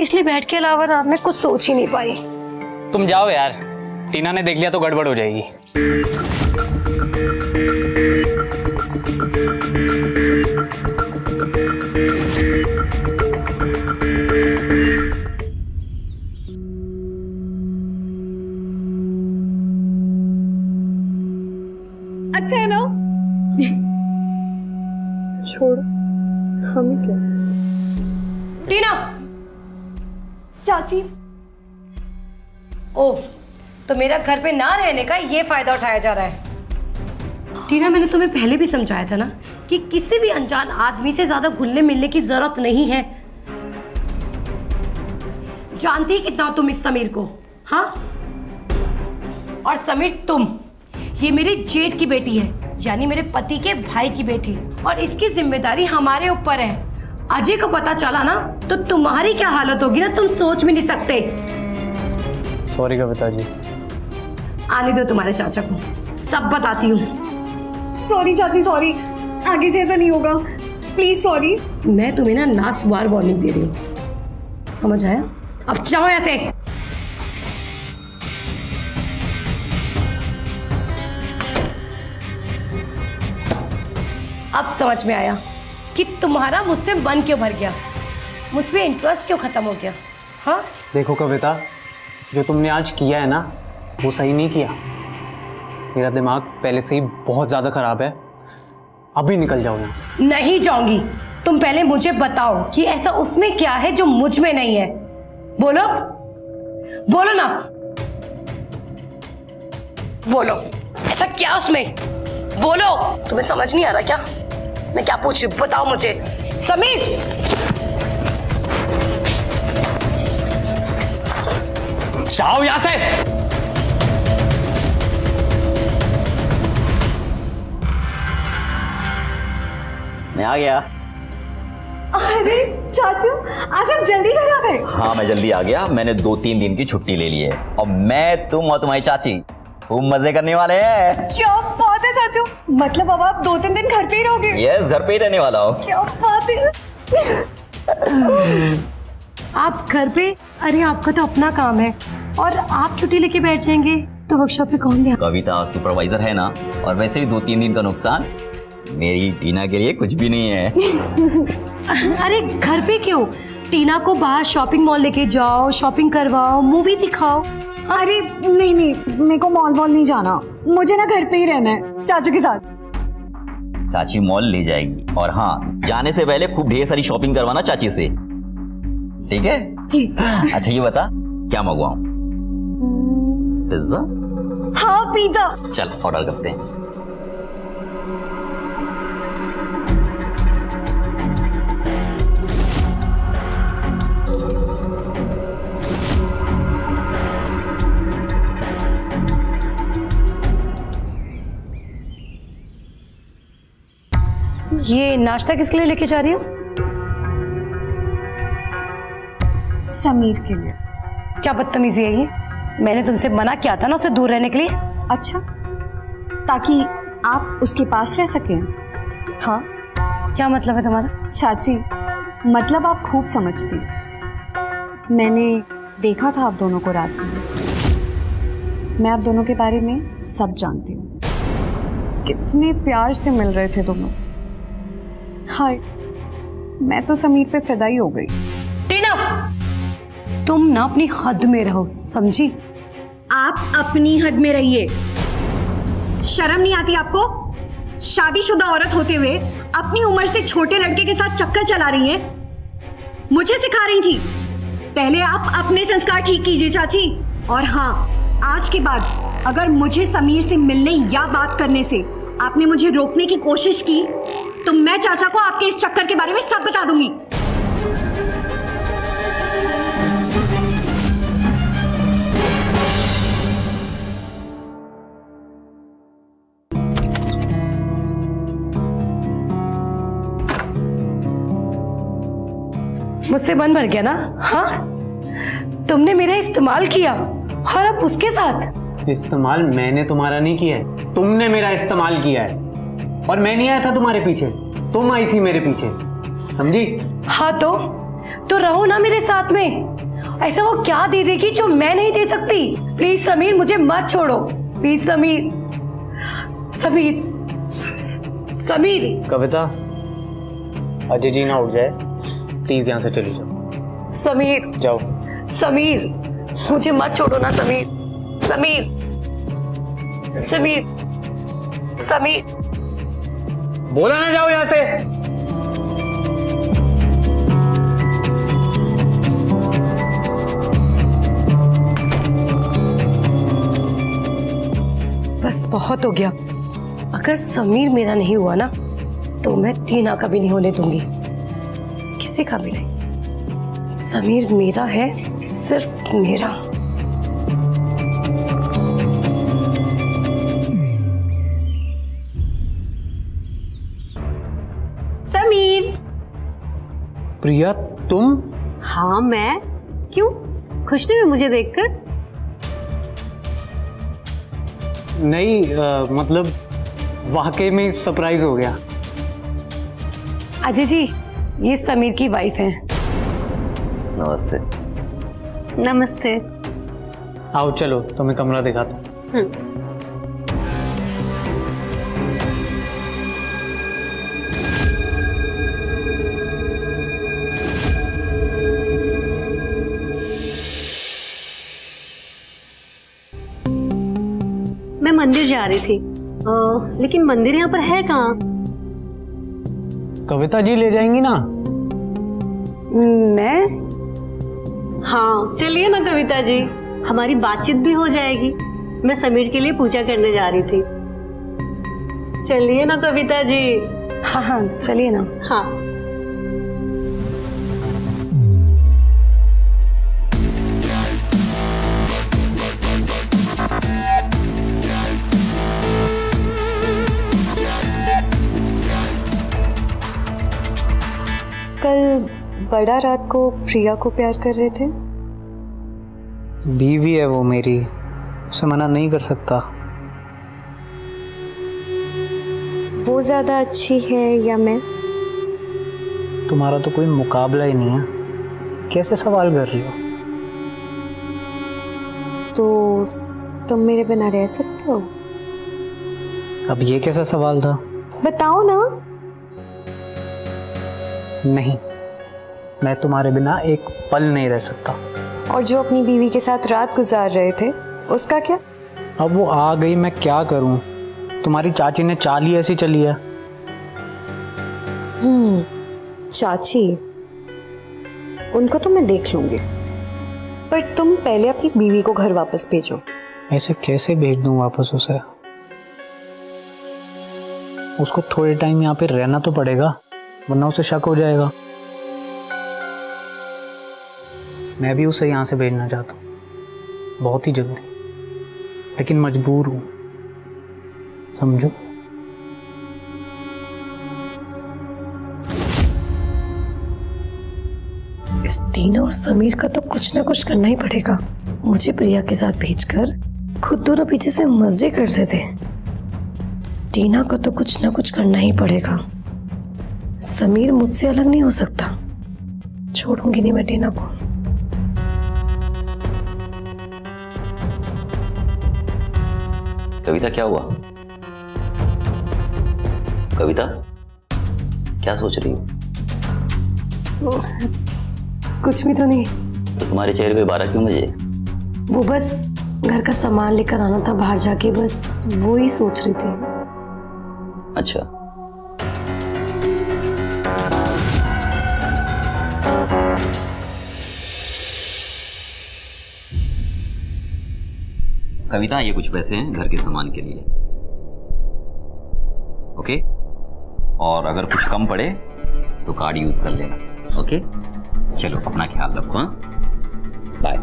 इसलिए बेड के अलावा ना मैं कुछ सोच ही नहीं पाई। तुम जाओ यार, टीना ने देख लिया तो गड़बड़ हो जाएगी। अच्छा है ना? छोड़, हम ही क्या। टीना! चाची ओह, तो मेरा घर पे ना रहने का ये फायदा उठाया जा रहा है। टीना, मैंने तुम्हें पहले भी समझाया था ना कि किसी भी अनजान आदमी से ज्यादा घुलने मिलने की जरूरत नहीं है। जानती ही कितना तुम इस समीर को, हाँ? और समीर तुम, ये मेरी जेठ की बेटी है, यानी मेरे पति के भाई की बेटी, और इसकी जिम्मेदारी हमारे ऊपर है। अजय को पता चला ना तो तुम्हारी क्या हालत होगी ना, तुम सोच भी नहीं सकते। सॉरी कविता जी। आने दो तुम्हारे चाचा को, सब बताती हूँ। सॉरी चाची, सॉरी, आगे से ऐसा नहीं होगा, प्लीज सॉरी। मैं तुम्हें ना लास्ट बार वार्निंग दे रही हूँ, समझ आया? अब जाओ ऐसे। अब समझ में आया कि तुम्हारा मुझसे मन क्यों भर गया, मुझ पे इंटरेस्ट क्यों खत्म हो गया। हाँ देखो कविता, जो तुमने आज किया है ना वो सही नहीं किया। मेरा दिमाग पहले से ही बहुत ज्यादा खराब है, अभी निकल जाओ यहाँ से। नहीं जाऊंगी, तुम पहले मुझे बताओ कि ऐसा उसमें क्या है जो मुझ में नहीं है। बोलो, बोलो ना, बोलो, ऐसा क्या उसमें? बोलो, तुम्हें समझ नहीं आ रहा क्या? मैं क्या पूछ रही हूँ, बताओ मुझे। समीर, जाओ यहाँ से। मैं आ गया। अरे चाचू, आज आप जल्दी घर आ गए। हाँ मैं जल्दी आ गया, मैंने 2-3 दिन की छुट्टी ले ली है और मैं, तुम और तुम्हारी चाची खूब मजे करने वाले हैं। क्या बात है चाचू, मतलब अब आप 2-3 दिन घर पे ही रहोगे? यस, घर पे ही रहने वाला हूँ। क्या बात है। आप घर पे? अरे आपका तो अपना काम है, और आप छुट्टी लेके बैठ जाएंगे तो वर्कशॉप पे कौन ध्यान? कविता सुपरवाइजर है ना, और वैसे भी 2-3 दिन का नुकसान मेरी टीना के लिए कुछ भी नहीं है। अरे घर पे क्यों? टीना को बाहर शॉपिंग मॉल लेके जाओ, शॉपिंग करवाओ, मूवी दिखाओ। अरे नहीं नहीं, मेरे को मॉल वॉल नहीं जाना, मुझे ना घर पे ही रहना है चाचू के साथ। चाची मॉल ले जाएगी, और हाँ जाने से पहले खूब ढेर सारी शॉपिंग करवाना चाची से, ठीक है? जी। अच्छा ये बता क्या मंगवाऊं? पिज्जा? हाँ पिज्जा। चल ऑर्डर करते हैं। ये नाश्ता किसके लिए लेके जा रही हो? समीर के लिए। क्या बदतमीजी है ये? मैंने तुमसे मना किया था ना उससे दूर रहने के लिए। अच्छा, ताकि आप उसके पास रह सकें? हाँ। क्या मतलब है तुम्हारा? चाची, मतलब आप खूब समझती हैं। मैंने देखा था आप दोनों को रात में, मैं आप दोनों के बारे में सब जानती हूँ। कितने प्यार से मिल रहे थे दोनों। हाय, मैं तो समीर पे फिदा ही हो गई। टीना, तुम ना अपनी हद में रहो, समझी? आप अपनी हद में रहिए। शर्म नहीं आती आपको? शादीशुदा औरत होते हुए अपनी उम्र से छोटे लड़के के साथ चक्कर चला रही हैं। मुझे सिखा रही थी। पहले आप अपने संस्कार ठीक कीजिए चाची। और हाँ, आज के बाद अगर मुझे समीर से मिलने या बात करने से आपने मुझे रोकने की कोशिश की तो मैं चाचा को आपके इस चक्कर के बारे में सब बता दूंगी। मुझसे मन भर गया ना? हाँ, तुमने मेरा इस्तेमाल किया और अब उसके साथ। इस्तेमाल मैंने तुम्हारा नहीं किया है, तुमने मेरा इस्तेमाल किया है। और मैं नहीं आया था तुम्हारे पीछे, तुम आई थी मेरे पीछे, समझी? हाँ तो रहो ना मेरे साथ में। ऐसा वो क्या दे देगी जो मैं नहीं दे सकती? प्लीज समीर, मुझे मत छोड़ो प्लीज। समीर, समीर, समीर। कविता, अजय जी ना उठ जाए, प्लीज यहाँ से चली जाओ। समीर, जाओ। समीर, मुझे मत छोड़ो ना समीर। समीर, समीर, समीर। बोला ना जाओ यहाँ से। बस बहुत हो गया। अगर समीर मेरा नहीं हुआ ना तो मैं टीना का भी नहीं होने दूंगी, किसी का भी नहीं। समीर मेरा है, सिर्फ मेरा। समीर। प्रिया, तुम? हाँ मैं। क्यों, खुश नहीं हुई मुझे देखकर? नहीं, मतलब वाकई में सरप्राइज हो गया। अजय जी, ये समीर की वाइफ है। नमस्ते। नमस्ते। आओ चलो, तुम्हें कमरा दिखाता हूँ। मैं मंदिर जा रही थी, लेकिन मंदिर यहाँ पर है कहाँ? कविता जी ले जाएंगी ना? मैं? हाँ चलिए ना कविता जी, हमारी बातचीत भी हो जाएगी। मैं समीर के लिए पूजा करने जा रही थी। चलिए ना कविता जी। हाँ हाँ चलिए ना। हाँ। कल बड़ा रात को प्रिया को प्यार कर रहे थे। बीवी है वो मेरी, उसे मना नहीं कर सकता। वो ज्यादा अच्छी है या मैं? तुम्हारा तो कोई मुकाबला ही नहीं है, कैसे सवाल कर रही हो? तो तुम मेरे बिना रह सकते हो? अब ये कैसा सवाल था? बताओ ना। नहीं, मैं तुम्हारे बिना एक पल नहीं रह सकता। और जो अपनी बीवी के साथ रात गुजार रहे थे, उसका क्या? अब वो आ गई, मैं क्या करूं? तुम्हारी चाची ने चाल ही ऐसी चली है। चाची, उनको तो मैं देख लूंगी, पर तुम पहले अपनी बीवी को घर वापस भेजो। ऐसे कैसे भेज दूं वापस उसे? उसको थोड़े टाइम यहाँ पे रहना तो पड़ेगा, वरना उसे शक हो जाएगा। मैं भी उसे यहाँ से भेजना चाहता हूँ, बहुत ही जल्दी, लेकिन मजबूर हूँ, समझो? इस टीना और समीर का तो कुछ ना कुछ करना ही पड़ेगा। मुझे प्रिया के साथ भेजकर खुद दोनों पीछे से मजे कर रहे थे। टीना को तो कुछ ना कुछ करना ही पड़ेगा। समीर मुझसे अलग नहीं हो सकता, छोड़ूंगी नहीं मैं टीना को। कविता क्या हुआ? कविता क्या सोच रही हो? कुछ भी तो नहीं। तो तुम्हारे चेहरे पे 12 क्यों बजे? वो बस घर का सामान लेकर आना था बाहर जाके, बस वो ही सोच रही थी। अच्छा, कविता, ये कुछ पैसे हैं घर के सामान के लिए, ओके? और अगर कुछ कम पड़े तो कार्ड यूज कर लेना, ओके? चलो, अपना ख्याल रखो। हाँ, बाय।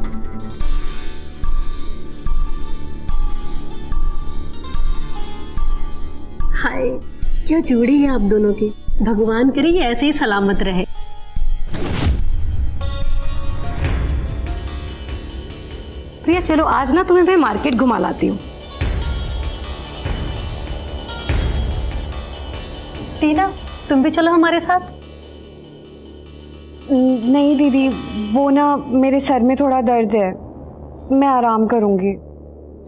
हाय, क्या जोड़ी है आप दोनों की। भगवान करे ये ऐसे ही सलामत रहे। प्रिया चलो आज ना तुम्हें मैं मार्केट घुमा लाती हूँ। टीना तुम भी चलो हमारे साथ। नहीं दीदी, वो ना मेरे सर में थोड़ा दर्द है, मैं आराम करूंगी।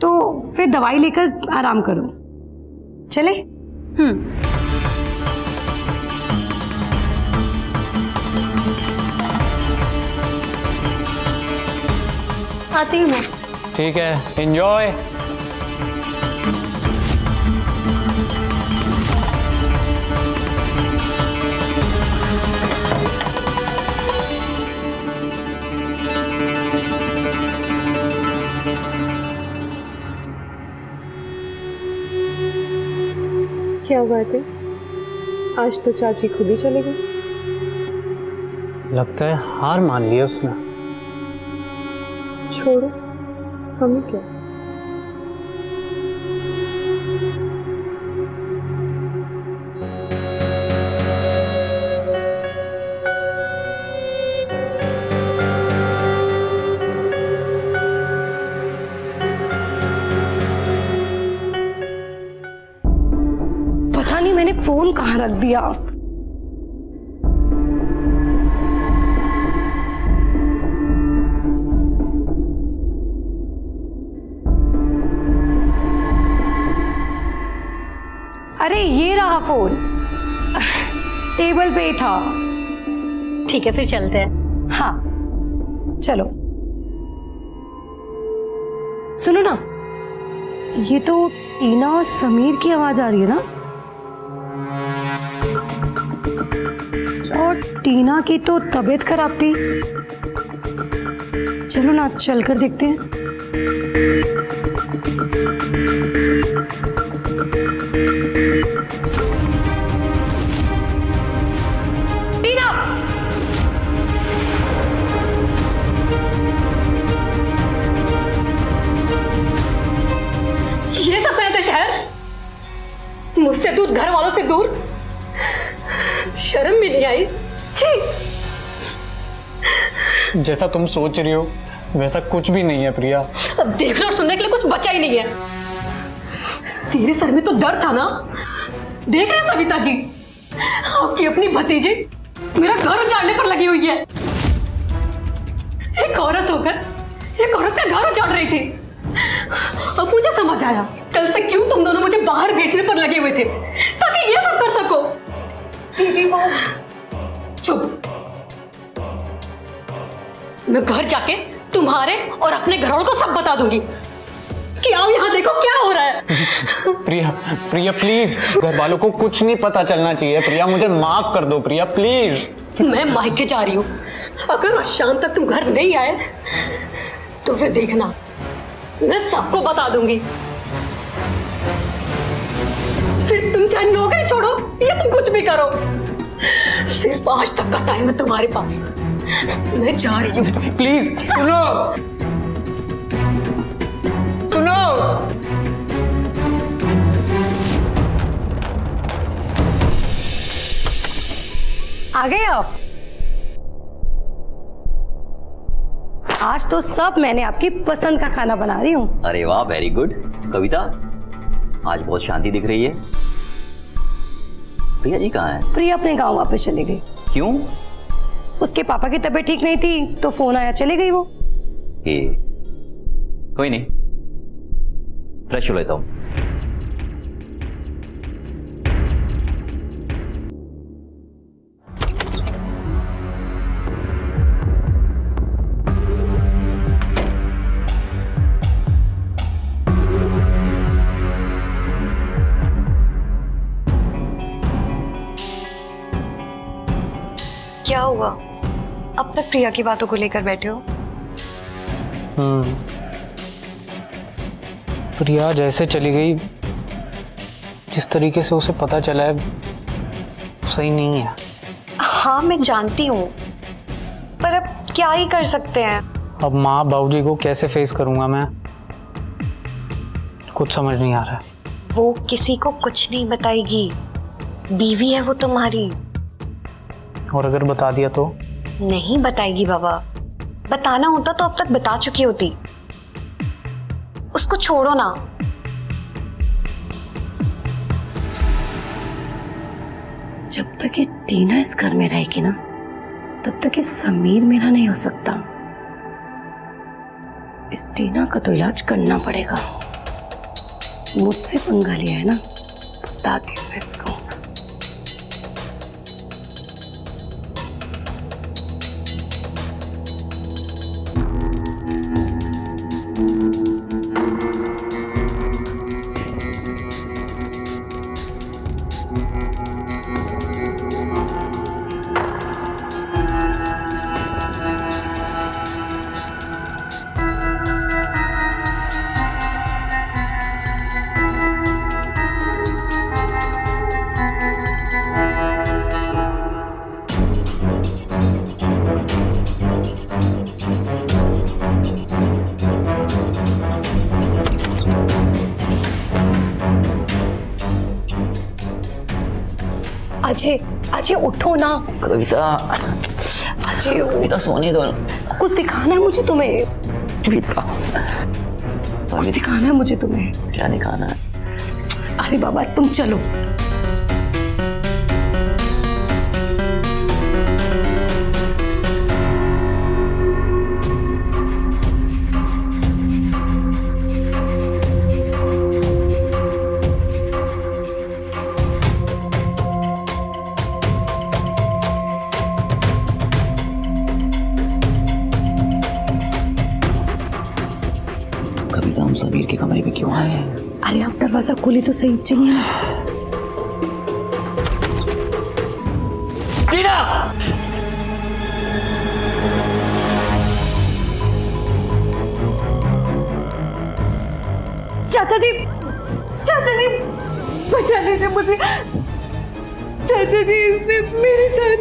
तो फिर दवाई लेकर आराम करो। चले? आती हूँ मैं। ठीक है, एंजॉय। क्या बात है, आज तो चाची खुद ही चली गई। लगता है हार मान लिया उसने। छोड़ो, हमें क्या। पता नहीं मैंने फोन कहाँ रख दिया। अरे ये रहा फोन, टेबल पे ही था। ठीक है फिर चलते हैं। हाँ चलो। सुनो ना, ये तो टीना और समीर की आवाज आ रही है ना, और टीना की तो तबीयत खराब थी। चलो ना चलकर देखते हैं। टीना! ये सब कहते शहर, मुझसे दूर, घर वालों से दूर, शर्म भी नहीं आई। ठीक जैसा तुम सोच रही हो वैसा कुछ भी नहीं है प्रिया। अब देख लो, सुनने के लिए कुछ बचा ही नहीं है। तेरे सर में तो दर्द था ना। देख रहे सविता जी, आपकी अपनी भतीजी मेरा घर उजाड़ने पर लगी हुई है। एक औरत होकर एक औरत का घर उजाड़ रही थी। अब मुझे समझ आया कल से क्यों तुम दोनों मुझे बाहर बेचने पर लगे हुए थे, ताकि ये सब कर सको। दीदी वो चुप। मैं घर जाके तुम्हारे और अपने घरवालों को सब बता दूंगी कि आओ यहाँ देखो क्या हो रहा है। प्रिया प्रिया प्लीज, घर वालों को कुछ नहीं पता चलना चाहिए। प्रिया मुझे माफ कर दो प्रिया प्लीज। मैं मायके जा रही हूँ, अगर आज शाम तक तुम घर नहीं आए तो फिर देखना, मैं सबको बता दूंगी। फिर तुम चाहे नौकरी छोड़ो या तुम कुछ भी करो, सिर्फ आज तक का टाइम है तुम्हारे पास। मैं जा रही हूँ। प्लीज सुनो सुनो। आ गए आप? आज तो सब मैंने आपकी पसंद का खाना बना रही हूँ। अरे वाह, वेरी गुड। कविता, आज बहुत शांति दिख रही है। प्रिया जी कहाँ है? प्रिया अपने गांव वापस चली गई। क्यों? उसके पापा की तबीयत ठीक नहीं थी तो फोन आया, चली गई वो। कोई नहीं, फ्रेश हो लेता हूँ। क्या हुआ? अब तक प्रिया की बातों को लेकर बैठे हो? प्रिया जैसे चली गई, जिस तरीके से उसे पता चला है, सही नहीं है। हाँ मैं जानती हूँ, पर अब क्या ही कर सकते हैं। अब माँ बाबूजी को कैसे फेस करूंगा मैं, कुछ समझ नहीं आ रहा है। वो किसी को कुछ नहीं बताएगी, बीवी है वो तुम्हारी। और अगर बता दिया तो? नहीं बताएगी बाबा, बताना होता तो अब तक बता चुकी होती। उसको छोड़ो ना। जब तक ये टीना इस घर में रहेगी ना, तब तक ये समीर मेरा नहीं हो सकता। इस टीना का तो इलाज करना पड़ेगा। मुझसे पंगा लिया है ना, बता के मैं इसको। अजय, अजय उठो ना। कविता, अजय कविता सोने दो। कुछ दिखाना है मुझे तुम्हें। कविता, कुछ दिखाना है मुझे तुम्हें। क्या दिखाना है? अरे बाबा तुम चलो। कविता, हम समीर के कमरे में क्यों आए हैं? अरे आप दरवाजा खोली तो सही, चाहिए ना। टीना! चाचा जी, चाचा जी बचा लीजिए मुझे। चाचा जी इसने मेरे साथ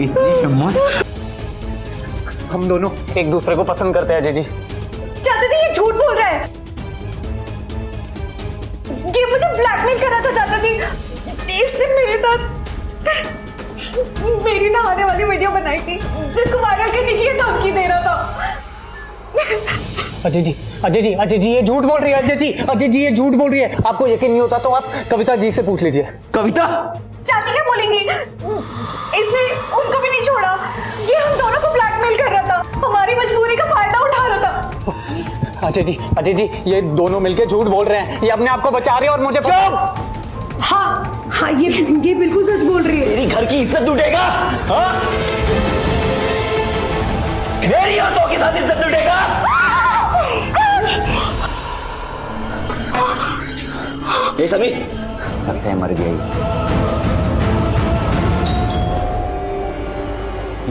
इतनी हिम्मत! हम दोनों एक दूसरे को पसंद करते हैं अजय जी। चाचा जी ये झूठ बोल रहा है। ये मुझे ब्लैकमेल कर रहा था चाचा जी। इसने मेरे साथ मेरी नहाने वाली वीडियो बनाई थी, जिसको वायरल करने की धमकी दे रहा था। अजय जी, अजय जी, अजय जी ये झूठ बोल रही है। अजय जी, अजय जी ये झूठ बोल रही है। आपको यकीन नहीं होता तो आप कविता जी से पूछ लीजिए। कविता! चाची क्या बोलेंगी? इसने उनको भी नहीं छोड़ा। ये हम दोनों को ब्लैकमेल कर रहा था, हमारी मजबूरी का फायदा उठा रहा था। अजय जी, अजय जी ये दोनों मिलके झूठ बोल रहे हैं। ये अपने आप को बचा रहे हैं और मुझे हाँ हाँ ये बिल्कुल सच बोल रही है। मेरी घर की इज्जत लूटेगा? हाँ? मेरी औरतों के साथ इज्जत लूटेगा? ये समीर, लगता है मर गई।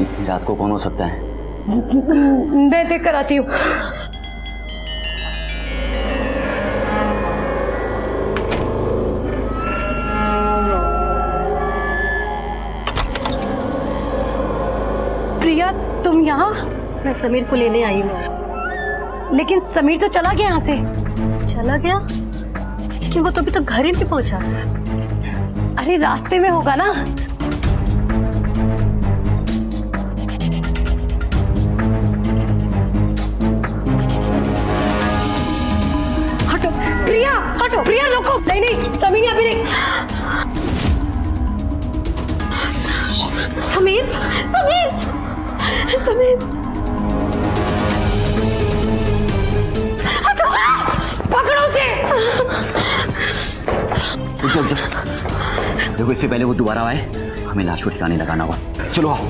इतनी रात को कौन हो सकता है? मैं देख कर आती हूँ। प्रिया तुम यहाँ? मैं समीर को लेने आई हूँ। लेकिन समीर तो चला गया यहाँ से। चला गया? लेकिन वो तो अभी तक घर ही नहीं पहुंचा। अरे रास्ते में होगा ना। हटो प्रिया, हटो प्रिया, रोको। नहीं नहीं समीर अभी नहीं। समीर, समीर, समीर, हटो, पकड़ो उसे। चल चल, देखो इससे पहले वो दोबारा आए, हमें लाश को ठिकाने लगाना होगा। चलो आओ।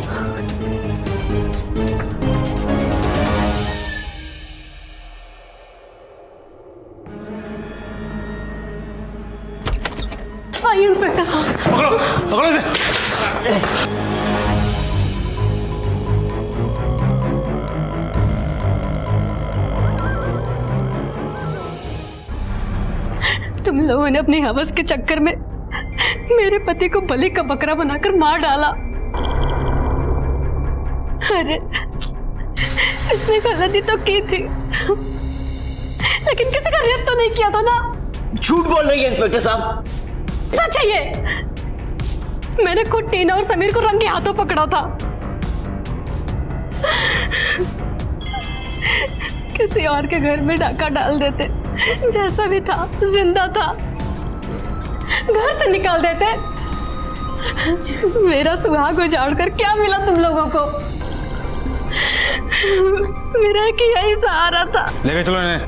इंस्पेक्टर साहब। पकड़ो पकड़ो इसे। तुम लोगों ने अपनी हवस के चक्कर में मेरे पति को बलि का बकरा बनाकर मार डाला। अरे इसने गलती तो की थी, लेकिन किसी का रेप तो नहीं किया था ना। झूठ बोल रही है इंस्पेक्टर साहब। सच है ये। मैंने खुद टीना और समीर को रंगे हाथों पकड़ा था। किसी और के घर में डाका डाल देते, जैसा भी था जिंदा था, घर से निकाल देते। मेरा सुहाग उजाड़ कर क्या मिला तुम लोगों को? मेरा एक यही सहारा था। लेके चलो इन्हें।